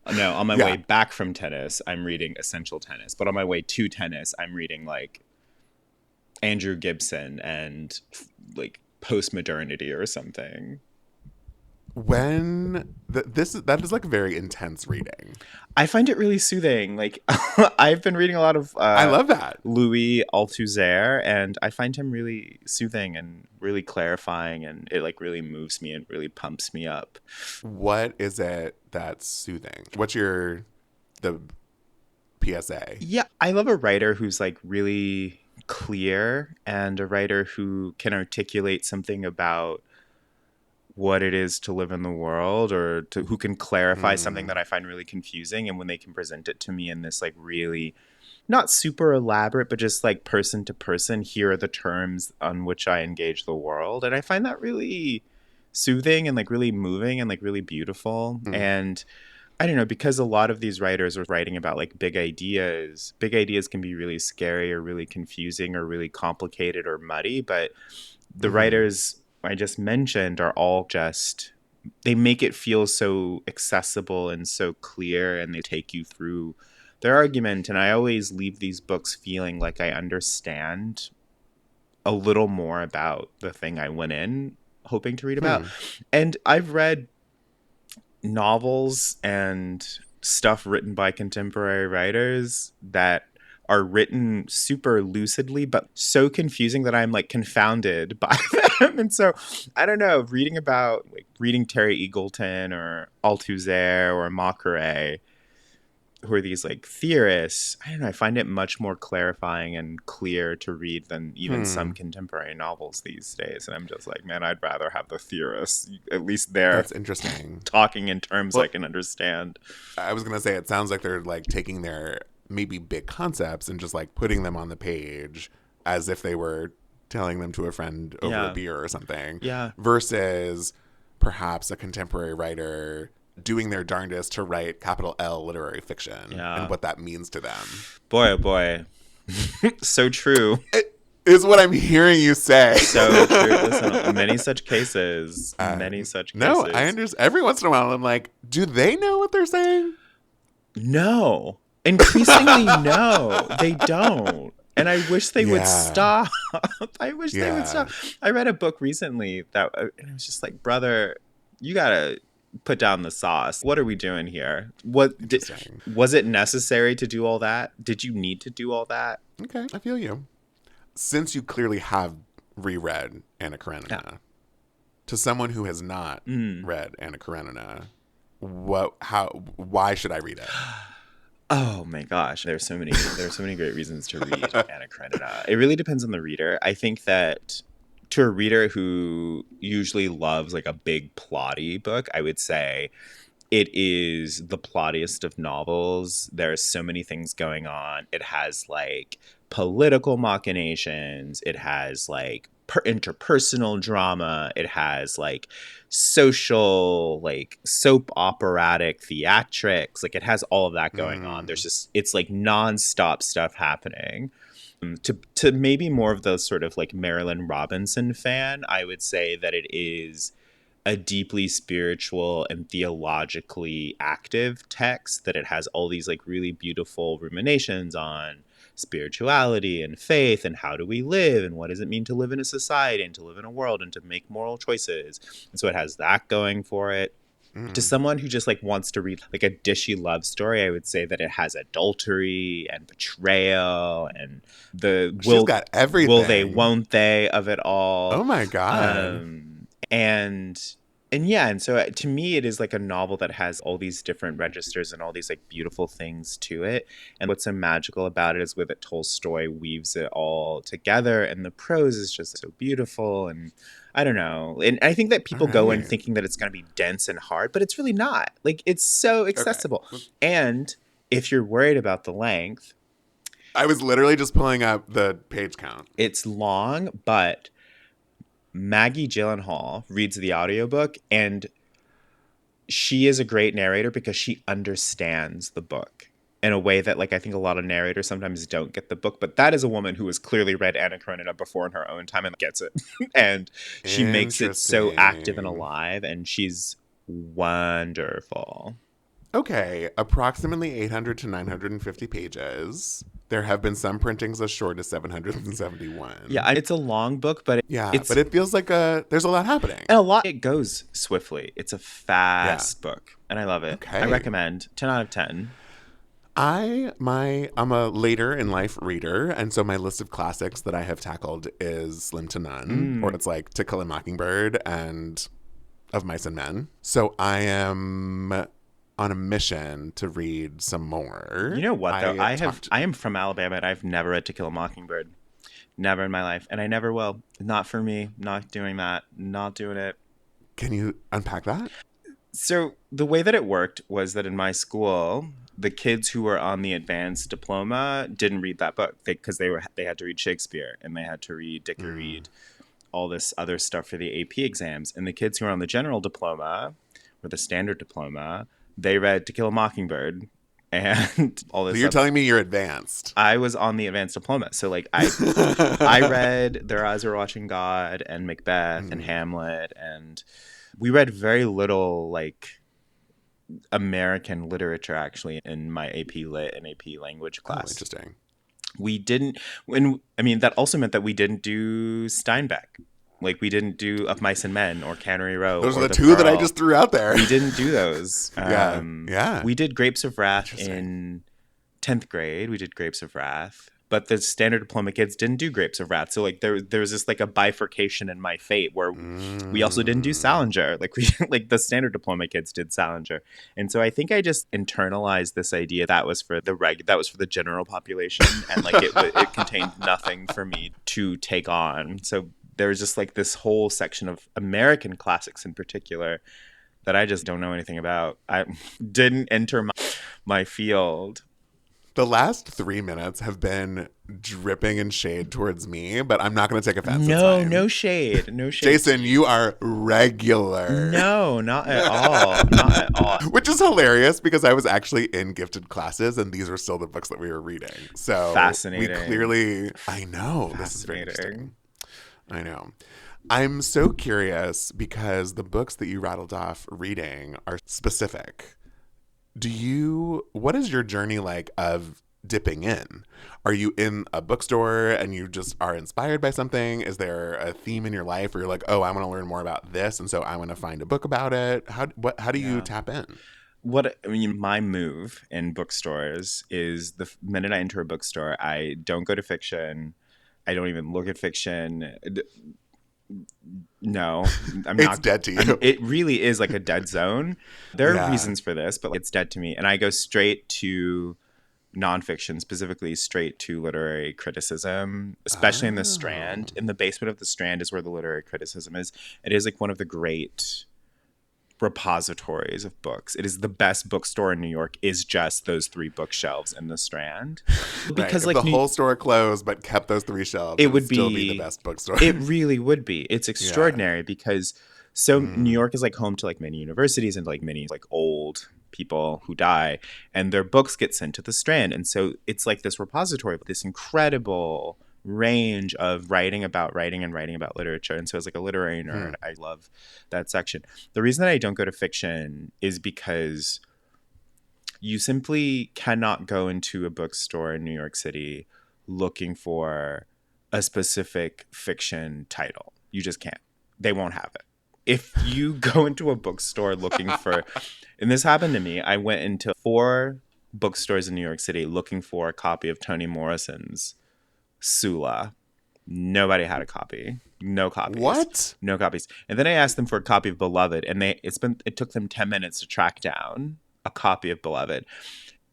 on my way back from tennis, I'm reading Essential Tennis. But on my way to tennis, I'm reading like Andrew Gibson and like post-modernity or something. That is like very intense reading. I find it really soothing. Like I've been reading a lot of I love that. Louis Althusser, and I find him really soothing and really clarifying, and it like really moves me and really pumps me up. What is it that's soothing? What's the PSA? Yeah, I love a writer who's like really clear, and a writer who can articulate something about what it is to live in the world, or who can clarify something that I find really confusing. And when they can present it to me in this like really not super elaborate, but just like person to person, here are the terms on which I engage the world. And I find that really soothing and like really moving and like really beautiful. And I don't know, because a lot of these writers are writing about like big ideas can be really scary or really confusing or really complicated or muddy. But the writers I just mentioned are all just, they make it feel so accessible and so clear, and they take you through their argument. And I always leave these books feeling like I understand a little more about the thing I went in hoping to read about. And I've read novels and stuff written by contemporary writers that are written super lucidly, but so confusing that I'm like confounded by them. And so I don't know, reading Terry Eagleton or Althusser or Mocqueret, who are these like theorists, I don't know, I find it much more clarifying and clear to read than even some contemporary novels these days. And I'm just like, man, I'd rather have the theorists. At least That's interesting. Talking in terms I can understand. I was going to say, it sounds like they're like taking their maybe big concepts and just like putting them on the page as if they were telling them to a friend over a beer or something. Yeah. Versus perhaps a contemporary writer doing their darndest to write capital L literary fiction and what that means to them. Boy, oh boy. So true. It is what I'm hearing you say. So true. Listen, many such cases. No, I understand. Every once in a while I'm like, do they know what they're saying? No. Increasingly, no, they don't. And I wish they would stop. I wish they would stop. I read a book recently and I was just like, brother, you got to put down the sauce. What are we doing here? Was it necessary to do all that? Did you need to do all that? Okay, I feel you. Since you clearly have reread Anna Karenina, to someone who has not read Anna Karenina, why should I read it? Oh my gosh, there are so many great reasons to read Anna Karenina. It really depends on the reader. I think that to a reader who usually loves like a big plotty book, I would say it is the plottiest of novels. There are so many things going on. It has like political machinations. It has like interpersonal drama. It has like social, like soap operatic theatrics. Like it has all of that going on. There's just, it's like nonstop stuff happening. To maybe more of the sort of like Marilyn Robinson fan, I would say that it is a deeply spiritual and theologically active text, that it has all these like really beautiful ruminations on spirituality and faith and how do we live and what does it mean to live in a society and to live in a world and to make moral choices. And so it has that going for it. To someone who just like wants to read like a dishy love story, I would say that it has adultery and betrayal and She's got everything. Will they, won't they of it all. Oh my God. And so to me, it is like a novel that has all these different registers and all these like beautiful things to it. And what's so magical about it is with it, Tolstoy weaves it all together, and the prose is just so beautiful. And I don't know. And I think that people go in thinking that it's going to be dense and hard, but it's really not. Like, it's so accessible. Okay. And if you're worried about the length, I was literally just pulling up the page count. It's long, but Maggie Gyllenhaal reads the audiobook, and she is a great narrator because she understands the book in a way that, like, I think a lot of narrators sometimes don't get the book. But that is a woman who has clearly read Anna Karenina before in her own time and gets it. And she makes it so active and alive, and she's wonderful. Okay, approximately 800 to 950 pages. There have been some printings as short as 771. Yeah, it's a long book, but but it feels like there's a lot happening. And it goes swiftly. It's a fast book, and I love it. Okay. I recommend. 10 out of 10. I'm a later in life reader, and so my list of classics that I have tackled is slim to none, or it's like To Kill a Mockingbird and Of Mice and Men. So I am on a mission to read some more. You know what, though? I am from Alabama, and I've never read To Kill a Mockingbird. Never in my life, and I never will. Not for me. Not doing that. Not doing it. Can you unpack that? So the way that it worked was that in my school, the kids who were on the advanced diploma didn't read that book because they had to read Shakespeare, and they had to read Dick Read, all this other stuff for the AP exams. And the kids who were on the general diploma or the standard diploma, they read To Kill a Mockingbird and all this. So you're telling me you're advanced? I was on the advanced diploma, so like I read Their Eyes Were Watching God and Macbeth and Hamlet, and we read very little like American literature actually in my AP Lit and AP Language class. Oh, interesting. We didn't, that also meant that we didn't do Steinbeck. Like we didn't do Of Mice and Men or Cannery Row. Those are the two that I just threw out there. We didn't do those. Yeah. We did Grapes of Wrath in 10th grade. We did Grapes of Wrath. But the standard diploma kids didn't do Grapes of Wrath. So like there was this like a bifurcation in my fate where we also didn't do Salinger. Like the standard diploma kids did Salinger. And so I think I just internalized this idea that was for the general population, and like it contained nothing for me to take on. So there was just like this whole section of American classics in particular that I just don't know anything about. I didn't enter my field. The last 3 minutes have been dripping in shade towards me, but I'm not going to take offense. No shade. No shade. Jason, you are regular. No, not at all. Not at all. Which is hilarious because I was actually in gifted classes and these were still the books that we were reading. So fascinating. We clearly, I know, this is very interesting. I know. I'm so curious because the books that you rattled off reading are specific. What is your journey like of dipping in? Are you in a bookstore and you just are inspired by something? Is there a theme in your life where you're like, oh, I want to learn more about this, and so I want to find a book about it? How do you tap in? My move in bookstores is the minute I enter a bookstore, I don't go to fiction. I don't even look at fiction. No, I'm not. It's dead to you. It really is like a dead zone. There are reasons for this, but it's dead to me. And I go straight to nonfiction, specifically straight to literary criticism, especially in the Strand. In the basement of the Strand is where the literary criticism is. It is like one of the great repositories of books. It is the best bookstore in New York, is just those 3 bookshelves in the Strand. Because if the whole store closed but kept those 3 shelves, it would still be the best bookstore. It really would be. It's extraordinary because New York is like home to like many universities and like many like old people who die, and their books get sent to the Strand. And so it's like this repository of this incredible range of writing about literature. And so as like a literary nerd, I love that section. The reason that I don't go to fiction is because you simply cannot go into a bookstore in New York City looking for a specific fiction title. You just can't. They won't have it. If you go into a bookstore looking for, and this happened to me, I went into 4 bookstores in New York City looking for a copy of Toni Morrison's Sula. Nobody had a copy. No copies. What? No copies. And then I asked them for a copy of Beloved, and it took them 10 minutes to track down a copy of Beloved.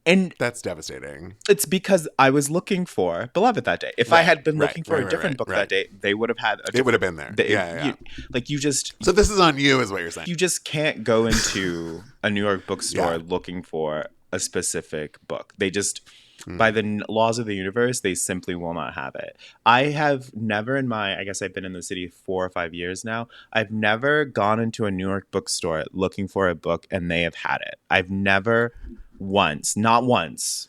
And that's devastating. It's because I was looking for Beloved that day. If I had been looking for a different book that day, they would have had it would have been there. So this is on you, is what you're saying. You just can't go into a New York bookstore looking for a specific book. They just by the laws of the universe, they simply will not have it. I have never I guess I've been in the city 4 or 5 years now. I've never gone into a New York bookstore looking for a book and they have had it. I've never not once.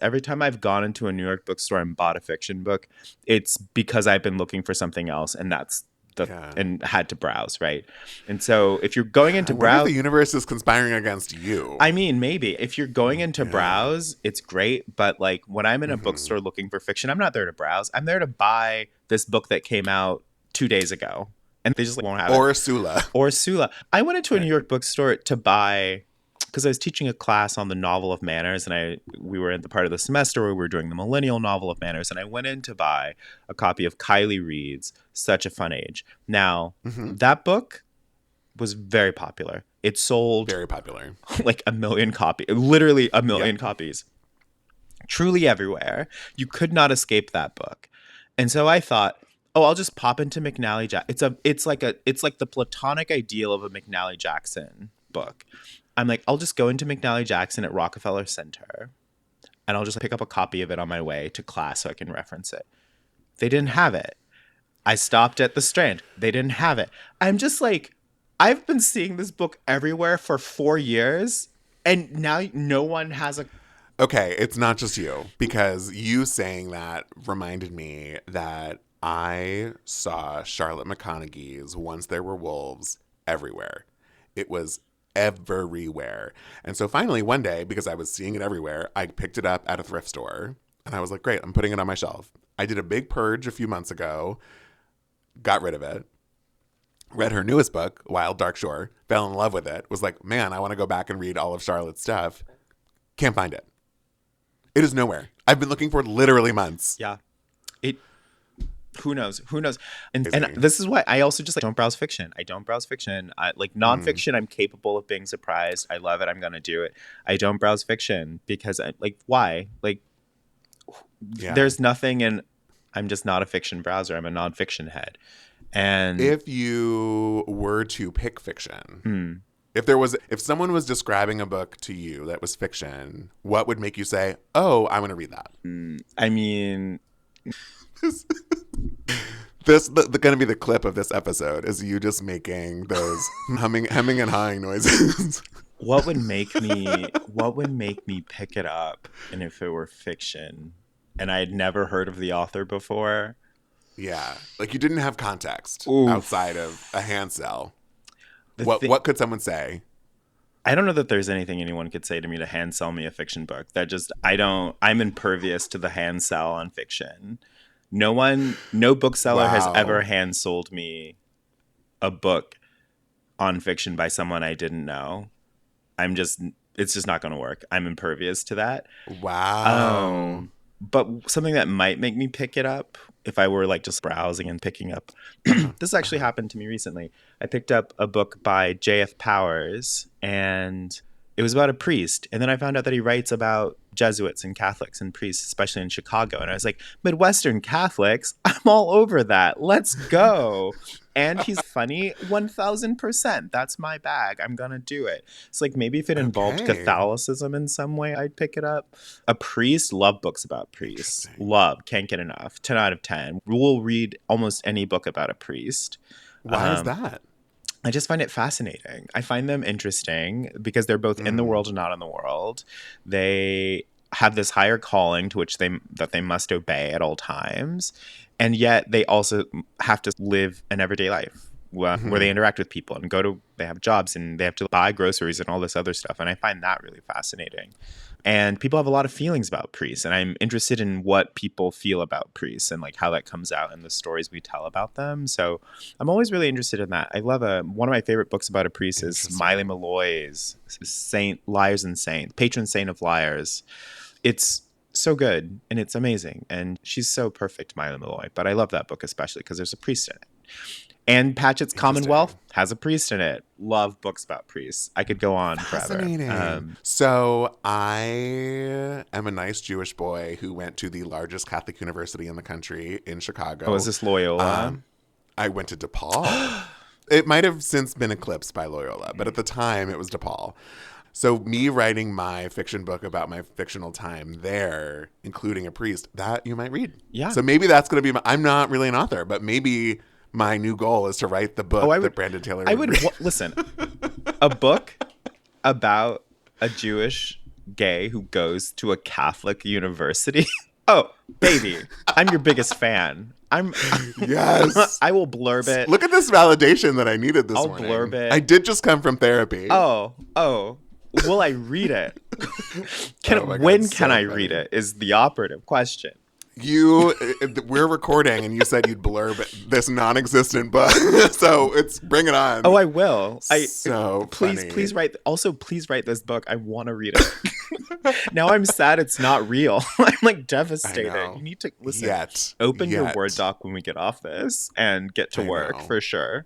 Every time I've gone into a New York bookstore and bought a fiction book, it's because I've been looking for something else, and that's and had to browse, right? And so if you're going into browse, the universe is conspiring against you. I mean, maybe if you're going into browse, it's great. But like when I'm in a bookstore looking for fiction, I'm not there to browse. I'm there to buy this book that came out 2 days ago, and they just like, won't have it. Or Sula. I went into a New York bookstore to buy, because I was teaching a class on the novel of manners, and we were in the part of the semester where we were doing the millennial novel of manners, and I went in to buy a copy of Kylie Reid's Such a Fun Age. Now, that book was very popular. It sold very popular, like 1 million copies, literally 1 million copies, truly everywhere. You could not escape that book, and so I thought, oh, I'll just pop into McNally Jackson. It's like the platonic ideal of a McNally Jackson book. I'm like, I'll just go into McNally Jackson at Rockefeller Center, and I'll just pick up a copy of it on my way to class so I can reference it. They didn't have it. I stopped at the Strand. They didn't have it. I'm just like, I've been seeing this book everywhere for 4 years, and now no one has a... Okay, it's not just you, because you saying that reminded me that I saw Charlotte McConaughey's Once There Were Wolves everywhere. It was everywhere. And so finally one day, because I was seeing it everywhere, I picked it up at a thrift store, and I was like, great, I'm putting it on my shelf. I did a big purge a few months ago, got rid of it, read her newest book, Wild Dark Shore, fell in love with it, was like, man, I want to go back and read all of Charlotte's stuff. Can't find it. It is nowhere. I've been looking for it literally months. Yeah. Who knows? And this is why I also just like don't browse fiction. I don't browse fiction. I like nonfiction. I'm capable of being surprised. I love it. I'm going to do it. I don't browse fiction because why? There's nothing, and I'm just not a fiction browser. I'm a nonfiction head. And if you were to pick fiction, if someone was describing a book to you that was fiction, what would make you say, oh, I want to read that? I mean... This going to be the clip of this episode is you just making those hemming and hawing noises. What would make me pick it up? And if it were fiction and I had never heard of the author before? Yeah. Like you didn't have context outside of a hand sell. What could someone say? I don't know that there's anything anyone could say to me to hand sell me a fiction book. I'm impervious to the hand sell on fiction. No bookseller has ever hand sold me a book on fiction by someone I didn't know. It's just not going to work. I'm impervious to that. Wow. But something that might make me pick it up if I were like just browsing and picking up. This actually happened to me recently. I picked up a book by J.F. Powers, and it was about a priest. And then I found out that he writes about Jesuits and Catholics and priests, especially in Chicago. And I was like, Midwestern Catholics, I'm all over that. Let's go. And he's funny 1,000%. That's my bag. I'm going to do it. It's like maybe if it involved Catholicism in some way, I'd pick it up. A priest, love books about priests. Love, can't get enough. 10 out of 10. We'll read almost any book about a priest. Why is that? I just find it fascinating. I find them interesting because they're both in the world and not in the world. They have this higher calling to which they must obey at all times. And yet they also have to live an everyday life where they interact with people and they have jobs and they have to buy groceries and all this other stuff. And I find that really fascinating. And people have a lot of feelings about priests, and I'm interested in what people feel about priests and like how that comes out in the stories we tell about them. So I'm always really interested in that. I love one of my favorite books about a priest is Miley Malloy's Liars and Saints, patron saint of liars. It's so good and it's amazing, and she's so perfect, Miley Malloy. But I love that book especially because there's a priest in it. And Patchett's Commonwealth has a priest in it. Love books about priests. I could go on forever. So I am a nice Jewish boy who went to the largest Catholic university in the country in Chicago. Oh, is this Loyola? I went to DePaul. It might have since been eclipsed by Loyola, but at the time it was DePaul. So me writing my fiction book about my fictional time there, including a priest, that you might read. Yeah. So maybe that's going to be I'm not really an author, but maybe my new goal is to write the book that Brandon Taylor would read. Listen, a book about a Jewish gay who goes to a Catholic university. Oh, baby, I'm your biggest fan. Yes. I will blurb it. Look at this validation that I needed this I'll morning. blurb it. I did just come from therapy. Oh. Will I read it? Oh my God, when so can I funny. read it is the operative question. We're recording and you said you'd blurb this non-existent book. So bring it on. Oh, I will. So please, funny. please write. Also, please write this book. I want to read it. Now I'm sad it's not real. I'm like devastated. I know. You need to listen. Yet. Open your Word doc when we get off this and get to I work know. for sure.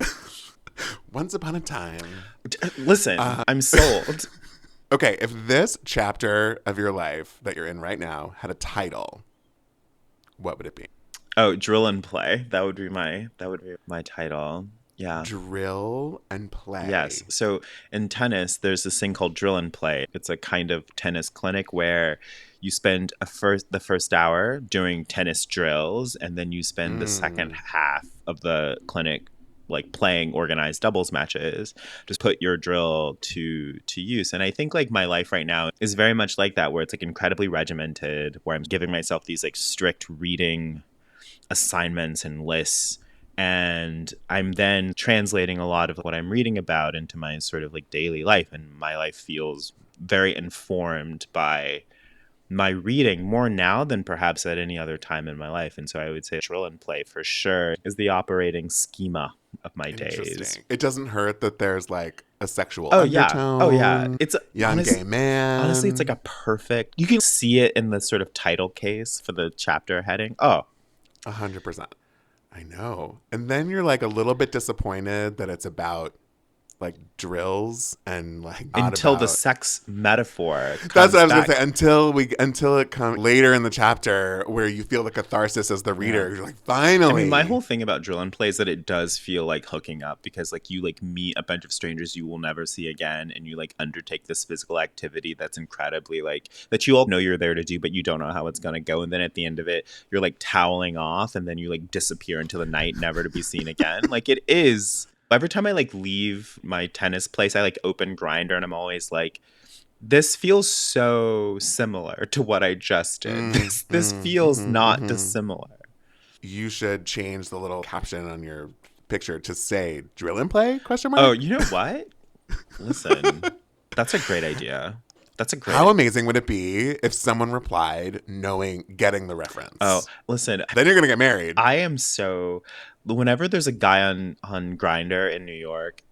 Once upon a time. Listen, I'm sold. Okay, if this chapter of your life that you're in right now had a title, what would it be? Oh, drill and play. That would be my title. Yeah. Drill and play. Yes. So in tennis, there's this thing called drill and play. It's a kind of tennis clinic where you spend the first hour doing tennis drills, and then you spend the second half of the clinic like playing organized doubles matches. Just put your drill to use. And I think like my life right now is very much like that, where it's like incredibly regimented, where I'm giving myself these like strict reading assignments and lists. And I'm then translating a lot of what I'm reading about into my sort of like daily life. And my life feels very informed by my reading more now than perhaps at any other time in my life. And so I would say drill and play for sure is the operating schema of my days. It doesn't hurt that there's like a sexual Yeah. undertone. Oh yeah. It's young gay man. Honestly, it's like a perfect, you can see it in the sort of title case for the chapter heading. Oh, 100%. I know. And then you're like a little bit disappointed that it's about like drills and like not until the about... sex metaphor comes That's what I was back. gonna say. Until it comes later in the chapter where you feel the catharsis as the reader. You're like, finally. I mean, my whole thing about drill and play is that it does feel like hooking up, because like you like meet a bunch of strangers you will never see again, and you like undertake this physical activity that's incredibly like that you all know you're there to do, but you don't know how it's gonna go. And then at the end of it, you're like toweling off, and then you like disappear into the night, never to be seen again. Like it is. Every time I like leave my tennis place, I like open Grindr, and I'm always like, this feels so similar to what I just did. This feels not dissimilar. You should change the little caption on your picture to say drill and play ? Oh, you know what? Listen, that's a great idea. How amazing would it be if someone replied getting the reference? Oh, listen. Then you're going to get married. Whenever there's a guy on Grindr in New York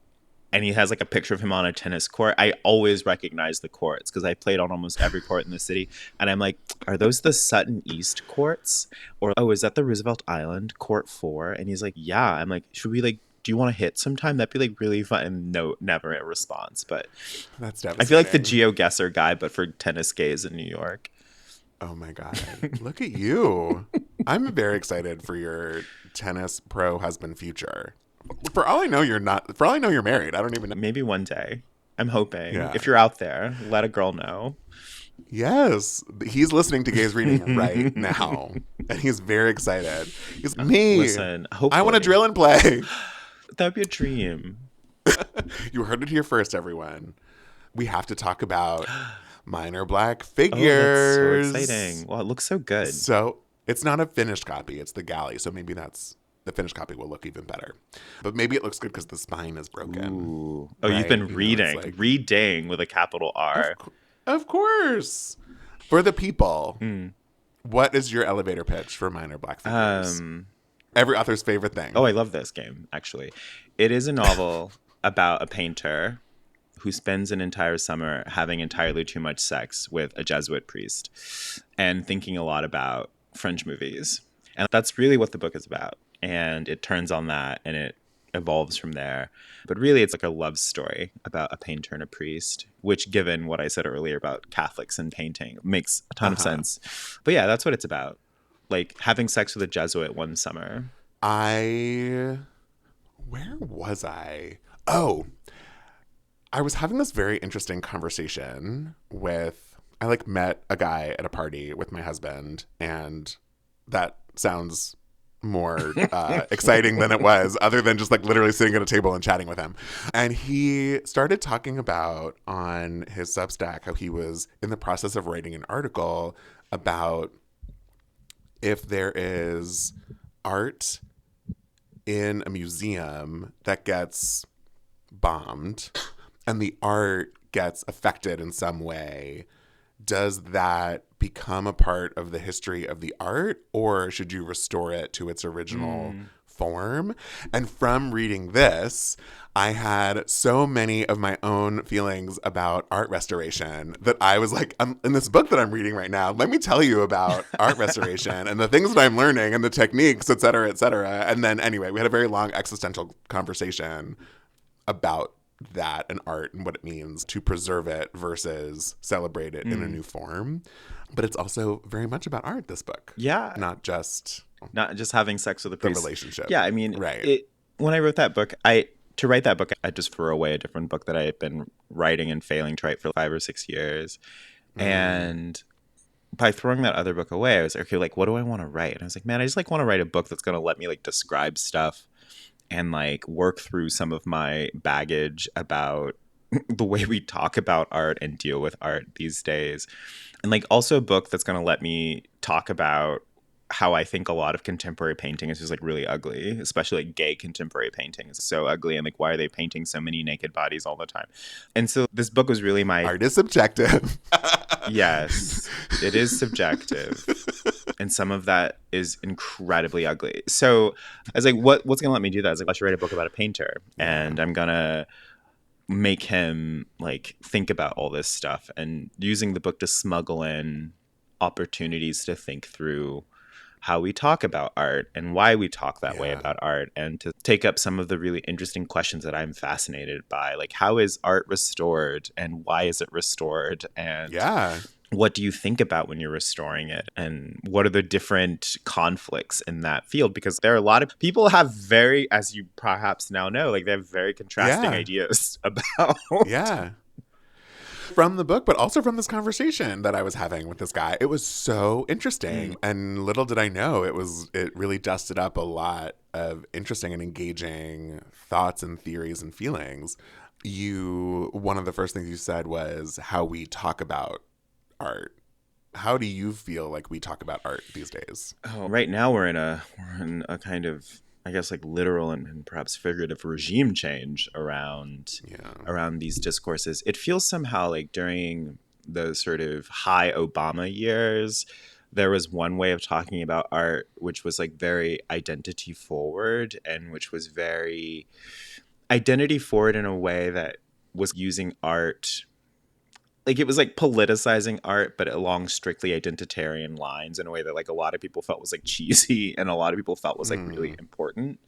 and he has like a picture of him on a tennis court, I always recognize the courts because I played on almost every court in the city. And I'm like, are those the Sutton East courts? Or, oh, is that the Roosevelt Island court 4? And he's like, yeah. I'm like, should we like, do you want to hit sometime? That'd be like really fun. And no, never a response. But that's devastating. I feel like the GeoGuessr guy, but for tennis gays in New York. Oh my God. Look at you. I'm very excited for your tennis pro husband future. For all I know, you're not. For all I know, you're married. I don't even know. Maybe one day. I'm hoping. Yeah. If you're out there, let a girl know. Yes. He's listening to Gays Reading right now. And he's very excited. He's me. Listen, hopefully. I want to drill and play. That would be a dream. You heard it here first, everyone. We have to talk about minor black figures. Oh, that's so exciting. Well, it looks so good. So it's not a finished copy. It's the galley. So maybe the finished copy will look even better. But maybe it looks good because the spine is broken. Ooh. Oh, right? You've been reading. Reading with a capital R. Of course. For the people, what is your elevator pitch for minor black figures? Every author's favorite thing. Oh, I love this game, actually. It is a novel about a painter who spends an entire summer having entirely too much sex with a Jesuit priest and thinking a lot about French movies. And that's really what the book is about. And it turns on that and it evolves from there. But really, it's like a love story about a painter and a priest, which, given what I said earlier about Catholics and painting, makes a ton of sense. But yeah, that's what it's about. Like having sex with a Jesuit one summer. Where was I? Oh, I was having this very interesting conversation I like met a guy at a party with my husband, and that sounds more exciting than it was, other than just like literally sitting at a table and chatting with him. And he started talking about on his Substack how he was in the process of writing an article about if there is art in a museum that gets bombed and the art gets affected in some way, does that become a part of the history of the art, or should you restore it to its original form? And from reading this, I had so many of my own feelings about art restoration that I was like, in this book that I'm reading right now, let me tell you about art restoration and the things that I'm learning and the techniques, et cetera, et cetera. And then anyway, we had a very long existential conversation about that and art and what it means to preserve it versus celebrate it in a new form. But it's also very much about art, this book. Yeah. Not just having sex with a priest. The relationship. Yeah, I mean, right. When I wrote that book, to write that book, I just threw away a different book that I had been writing and failing to write for 5 or 6 years. And by throwing that other book away, I was like, okay, like, what do I want to write? And I was like, man, I just like want to write a book that's going to let me like describe stuff and like work through some of my baggage about the way we talk about art and deal with art these days. And like also a book that's going to let me talk about how I think a lot of contemporary painting is just like really ugly, especially like gay contemporary painting is so ugly. And like, why are they painting so many naked bodies all the time? And so this book was really my... Art is subjective. Yes, it is subjective. And some of that is incredibly ugly. So I was like, what's going to let me do that? I was like, I should write a book about a painter. And I'm going to make him like think about all this stuff, and using the book to smuggle in opportunities to think through how we talk about art and why we talk that way about art, and to take up some of the really interesting questions that I'm fascinated by, like how is art restored and why is it restored, and what do you think about when you're restoring it, and what are the different conflicts in that field? Because there are a lot of people have very, as you perhaps now know, like they have very contrasting ideas about from the book, but also from this conversation that I was having with this guy. It was so interesting. And little did I know it really dusted up a lot of interesting and engaging thoughts and theories and feelings. One of the first things you said was how we talk about art. How do you feel like we talk about art these days? Oh, right now we're in a kind of, I guess, like literal and perhaps figurative regime change around these discourses. It feels somehow like during the sort of high Obama years, there was one way of talking about art, which was like very identity forward, and which was very identity forward in a way that was using art. Like it was like politicizing art, but along strictly identitarian lines in a way that like a lot of people felt was like cheesy and a lot of people felt was like really important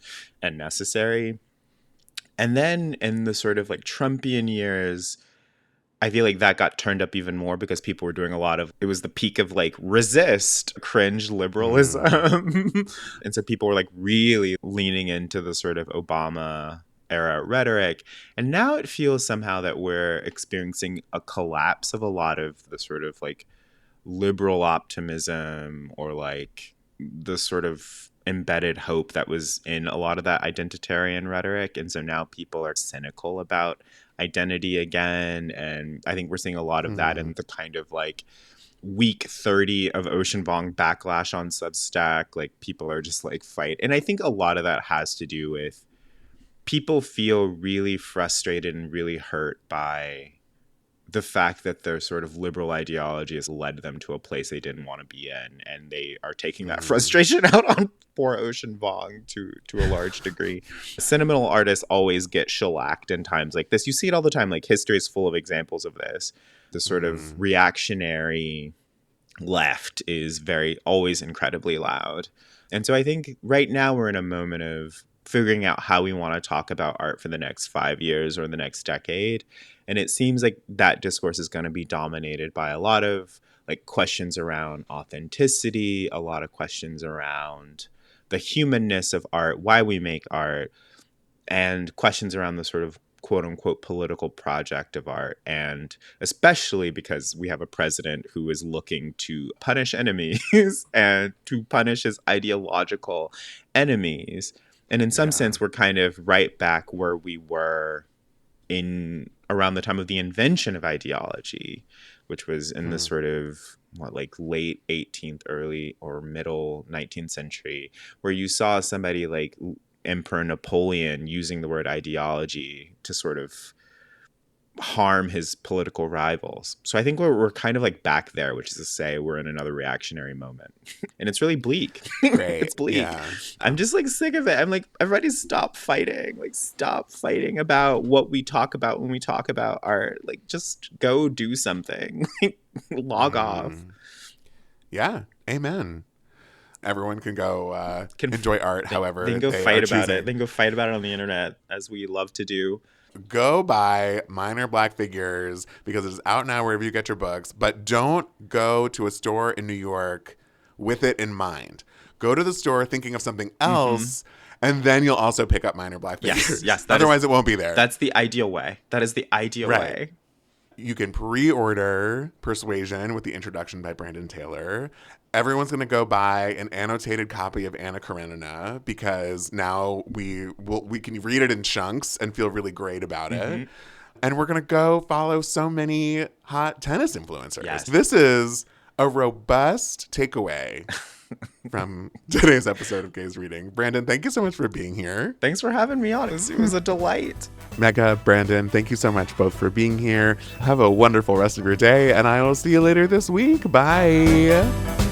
and necessary. And then in the sort of like Trumpian years, I feel like that got turned up even more because people were doing it was the peak of like resist cringe liberalism. And so people were like really leaning into the sort of Obama era rhetoric. And now it feels somehow that we're experiencing a collapse of a lot of the sort of like liberal optimism or like the sort of embedded hope that was in a lot of that identitarian rhetoric. And so now people are cynical about identity again. And I think we're seeing a lot of that in the kind of like week 30 of Ocean Vuong backlash on Substack. Like people are just like fight. And I think a lot of that has to do with people feel really frustrated and really hurt by the fact that their sort of liberal ideology has led them to a place they didn't want to be in. And they are taking that frustration out on poor Ocean Vuong to a large degree. Sentimental artists always get shellacked in times like this. You see it all the time. Like history is full of examples of this. The sort of reactionary left is always incredibly loud. And so I think right now we're in a moment of figuring out how we want to talk about art for the next 5 years or the next decade. And it seems like that discourse is going to be dominated by a lot of like questions around authenticity, a lot of questions around the humanness of art, why we make art, and questions around the sort of quote unquote political project of art. And especially because we have a president who is looking to punish enemies and to punish his ideological enemies. And in some sense, we're kind of right back where we were in around the time of the invention of ideology, which was in the sort of like late 18th, early or middle 19th century, where you saw somebody like Emperor Napoleon using the word ideology to sort of harm his political rivals. So I think we're kind of like back there, which is to say we're in another reactionary moment. And it's really bleak. Great. It's bleak. Yeah. I'm just like sick of it. I'm like, everybody stop fighting. Like, stop fighting about what we talk about when we talk about art. Like, just go do something. Log off. Yeah. Amen. Everyone can go enjoy art however they can go they fight are about choosing. it. They can go fight about it on the internet, as we love to do. Go buy Minor Black Figures because it is out now wherever you get your books. But don't go to a store in New York with it in mind. Go to the store thinking of something else, and then you'll also pick up Minor Black Figures. Yes. Otherwise, it won't be there. That's the ideal way. That is the ideal way. You can pre-order Persuasion with the introduction by Brandon Taylor. Everyone's going to go buy an annotated copy of Anna Karenina because now we can read it in chunks and feel really great about it. And we're going to go follow so many hot tennis influencers. Yes. This is a robust takeaway from today's episode of Gaze Reading. Brandon, thank you so much for being here. Thanks for having me on. It was a delight. Megha, Brandon, thank you so much both for being here. Have a wonderful rest of your day, and I will see you later this week. Bye.